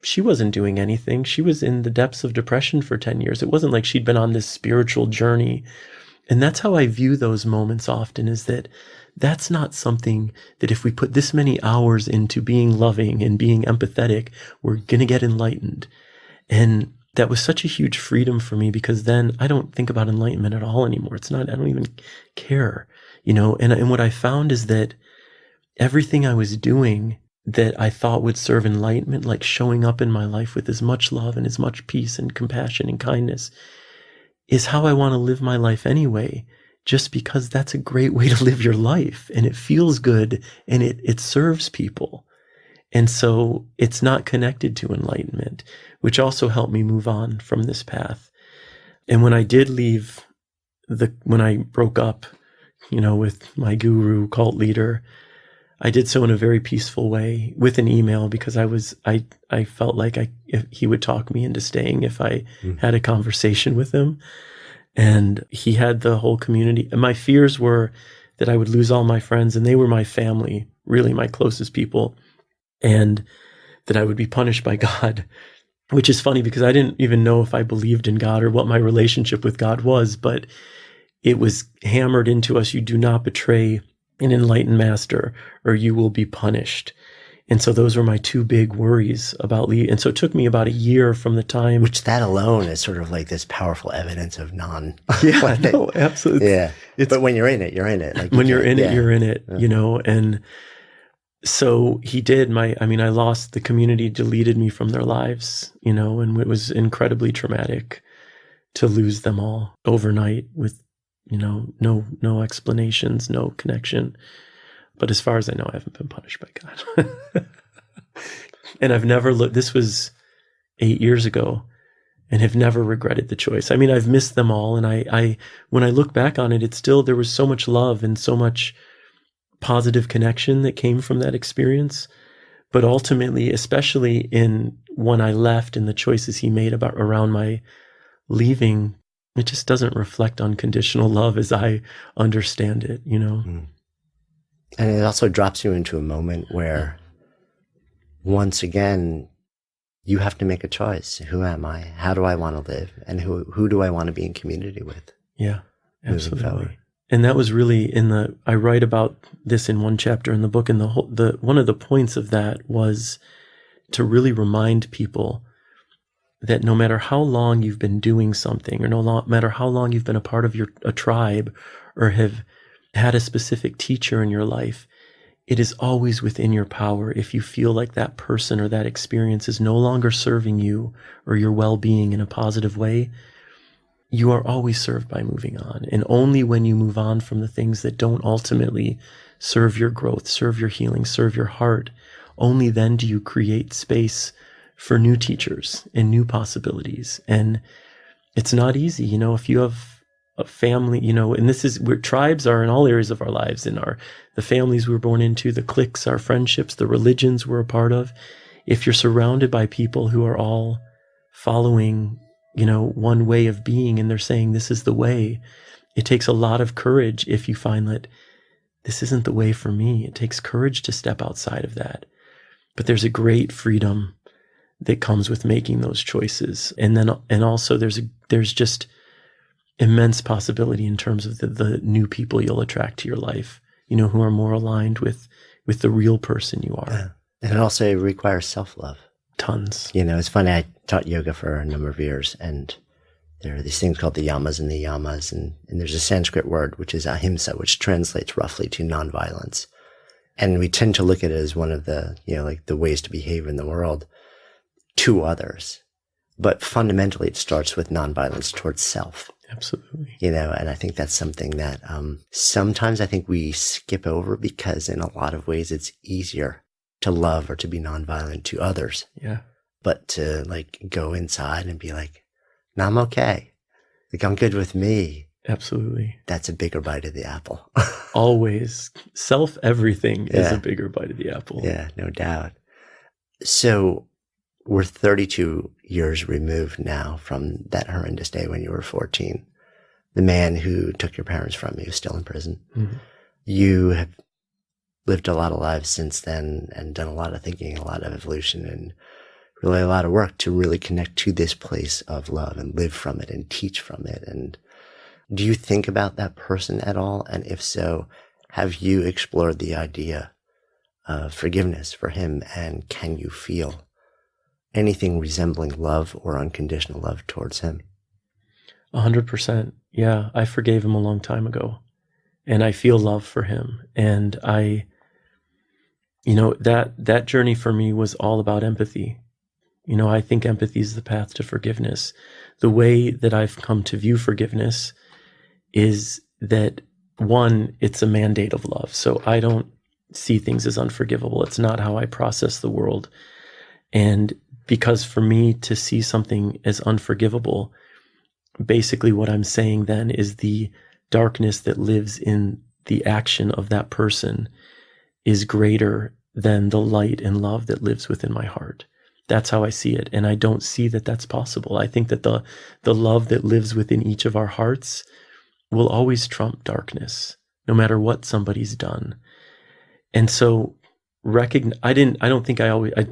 she wasn't doing anything. She was in the depths of depression for 10 years. It wasn't like she'd been on this spiritual journey. And that's how I view those moments often, is that that's not something that if we put this many hours into being loving and being empathetic, we're going to get enlightened. And that was such a huge freedom for me, because then I don't think about enlightenment at all anymore. It's not, I don't even care, and what I found is that everything I was doing that I thought would serve enlightenment, like showing up in my life with as much love and as much peace and compassion and kindness, is how I want to live my life anyway, just because that's a great way to live your life, and it feels good, and it serves people. And so it's not connected to enlightenment, which also helped me move on from this path. And when I did leave, when I broke up, with my guru cult leader, I did so in a very peaceful way with an email, because I felt like he would talk me into staying if I had a conversation with him. And he had the whole community. And my fears were that I would lose all my friends, and they were my family, really my closest people, and that I would be punished by God, which is funny because I didn't even know if I believed in God or what my relationship with God was, but it was hammered into us: you do not betray an enlightened master or you will be punished. And so those were my two big worries about leaving. And so it took me about a year from the time. Which that alone is sort of like this powerful evidence of Yeah, no, absolutely. Yeah. But when you're in it, you're in it. Like when you're in it, you're in it, and so he did. I lost the community, deleted me from their lives, and it was incredibly traumatic to lose them all overnight with, no explanations, no connection. But as far as I know, I haven't been punished by God. And I've never looked, this was 8 years ago, and have never regretted the choice. I've missed them all. And I when I look back on it, it's still, there was so much love and so much positive connection that came from that experience. But ultimately, especially when I left and the choices he made around my leaving, it just doesn't reflect unconditional love as I understand it, And it also drops you into a moment where, once again, you have to make a choice. Who am I? How do I want to live? And who do I want to be in community with? Yeah, absolutely. And that was really I write about this in one chapter in the book, and one of the points of that was to really remind people that no matter how long you've been doing something, or no matter how long you've been a part of a tribe, or have had a specific teacher in your life, it is always within your power. If you feel like that person or that experience is no longer serving you or your well-being in a positive way, you are always served by moving on. And only when you move on from the things that don't ultimately serve your growth, serve your healing, serve your heart, only then do you create space for new teachers and new possibilities. And it's not easy, if you have a family, and this is where tribes are in all areas of our lives, in the families we were born into, the cliques, our friendships, the religions we're a part of. If you're surrounded by people who are all following, one way of being, and they're saying this is the way, it takes a lot of courage if you find that this isn't the way for me. It takes courage to step outside of that. But there's a great freedom that comes with making those choices. And also there's just immense possibility in terms of the new people you'll attract to your life, who are more aligned with the real person you are. Yeah. And it also requires self-love. Tons. It's funny, I taught yoga for a number of years, and there are these things called the yamas and the yamas, and there's a Sanskrit word, which is ahimsa, which translates roughly to nonviolence. And we tend to look at it as one of the, like the ways to behave in the world to others. But fundamentally, it starts with nonviolence towards self. Absolutely. And I think that's something that sometimes I think we skip over, because in a lot of ways it's easier to love or to be nonviolent to others. Yeah. But to go inside and be like, no, I'm okay. I'm good with me. Absolutely. That's a bigger bite of the apple. Always. Everything is a bigger bite of the apple. Yeah, no doubt. So we're 32 years removed now from that horrendous day when you were 14. The man who took your parents from you is still in prison. Mm-hmm. You have lived a lot of lives since then and done a lot of thinking, a lot of evolution, and really a lot of work to really connect to this place of love and live from it and teach from it. And do you think about that person at all? And if so, have you explored the idea of forgiveness for him? And can you feel anything resembling love or unconditional love towards him? 100%. Yeah, I forgave him a long time ago, and I feel love for him. And that journey for me was all about empathy. I think empathy is the path to forgiveness. The way that I've come to view forgiveness is that, one, it's a mandate of love. So I don't see things as unforgivable. It's not how I process the world. And because for me to see something as unforgivable, basically what I'm saying then is the darkness that lives in the action of that person is greater than the light and love that lives within my heart. That's how I see it. And I don't see that that's possible. I think that the love that lives within each of our hearts will always trump darkness, no matter what somebody's done. I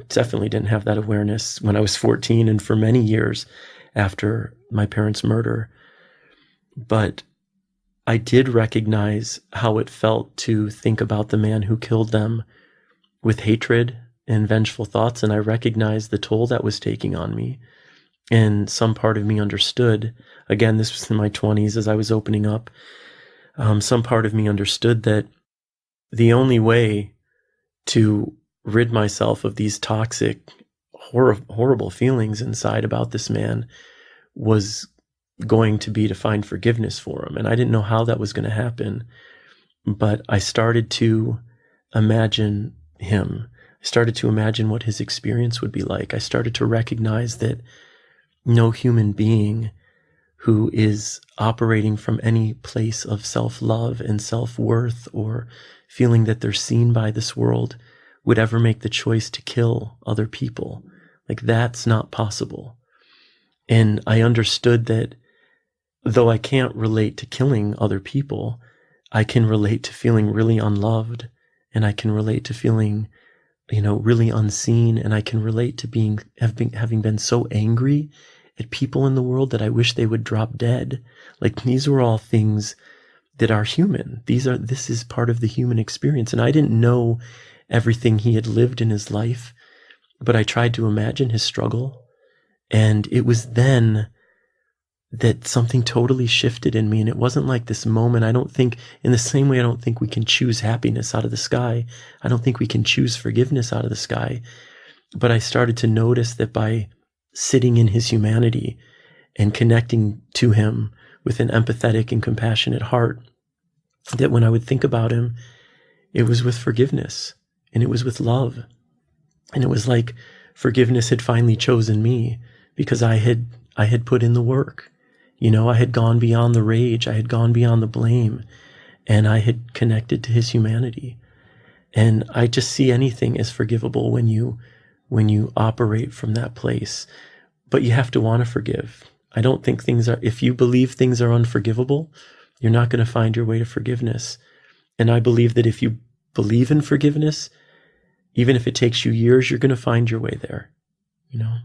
definitely didn't have that awareness when I was 14 and for many years after my parents' murder. But I did recognize how it felt to think about the man who killed them with hatred and vengeful thoughts. And I recognized the toll that was taking on me. And some part of me understood, again, this was in my 20s as I was opening up, some part of me understood that the only way to rid myself of these toxic, horrible feelings inside about this man was going to be to find forgiveness for him. And I didn't know how that was going to happen, but I started to imagine him. I started to imagine what his experience would be like. I started to recognize that no human being who is operating from any place of self-love and self-worth or feeling that they're seen by this world would ever make the choice to kill other people. That's not possible. And I understood that though I can't relate to killing other people, I can relate to feeling really unloved, and I can relate to feeling, really unseen, and I can relate to having been so angry at people in the world that I wish they would drop dead. These were all things that are human. This is part of the human experience. And I didn't know everything he had lived in his life. but I tried to imagine his struggle. And it was then that something totally shifted in me. And it wasn't like this moment. I don't think, in the same way, I don't think we can choose happiness out of the sky. I don't think we can choose forgiveness out of the sky. But I started to notice that by sitting in his humanity and connecting to him with an empathetic and compassionate heart, that when I would think about him, it was with forgiveness and it was with love. And it was like forgiveness had finally chosen me because I had put in the work. You know, I had gone beyond the rage. I had gone beyond the blame, and I had connected to his humanity. And I just see anything as forgivable when you operate from that place. But you have to want to forgive. I don't think if you believe things are unforgivable, you're not going to find your way to forgiveness. And I believe that if you believe in forgiveness, even if it takes you years, you're going to find your way there, you know?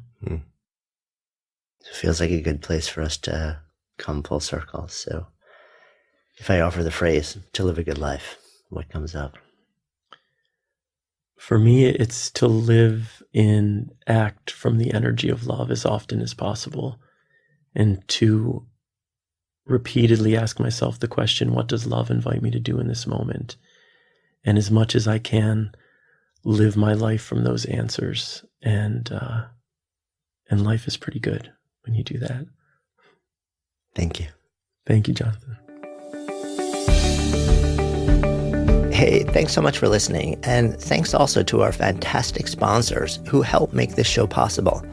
It feels like a good place for us to come full circle. So if I offer the phrase, to live a good life, what comes up? For me, it's to live in act from the energy of love as often as possible, and to repeatedly ask myself the question, what does love invite me to do in this moment? And as much as I can, live my life from those answers. And life is pretty good when you do that. Thank you. Thank you, Jonathan. Hey, thanks so much for listening. And thanks also to our fantastic sponsors who help make this show possible.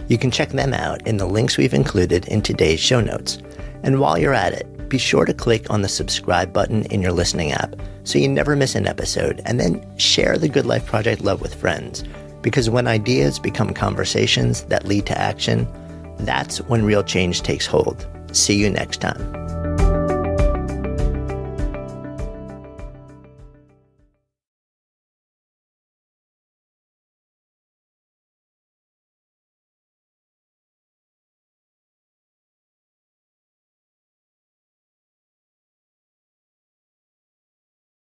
You can check them out in the links we've included in today's show notes. And while you're at it, be sure to click on the subscribe button in your listening app so you never miss an episode, and then share the Good Life Project love with friends. Because when ideas become conversations that lead to action, that's when real change takes hold. See you next time.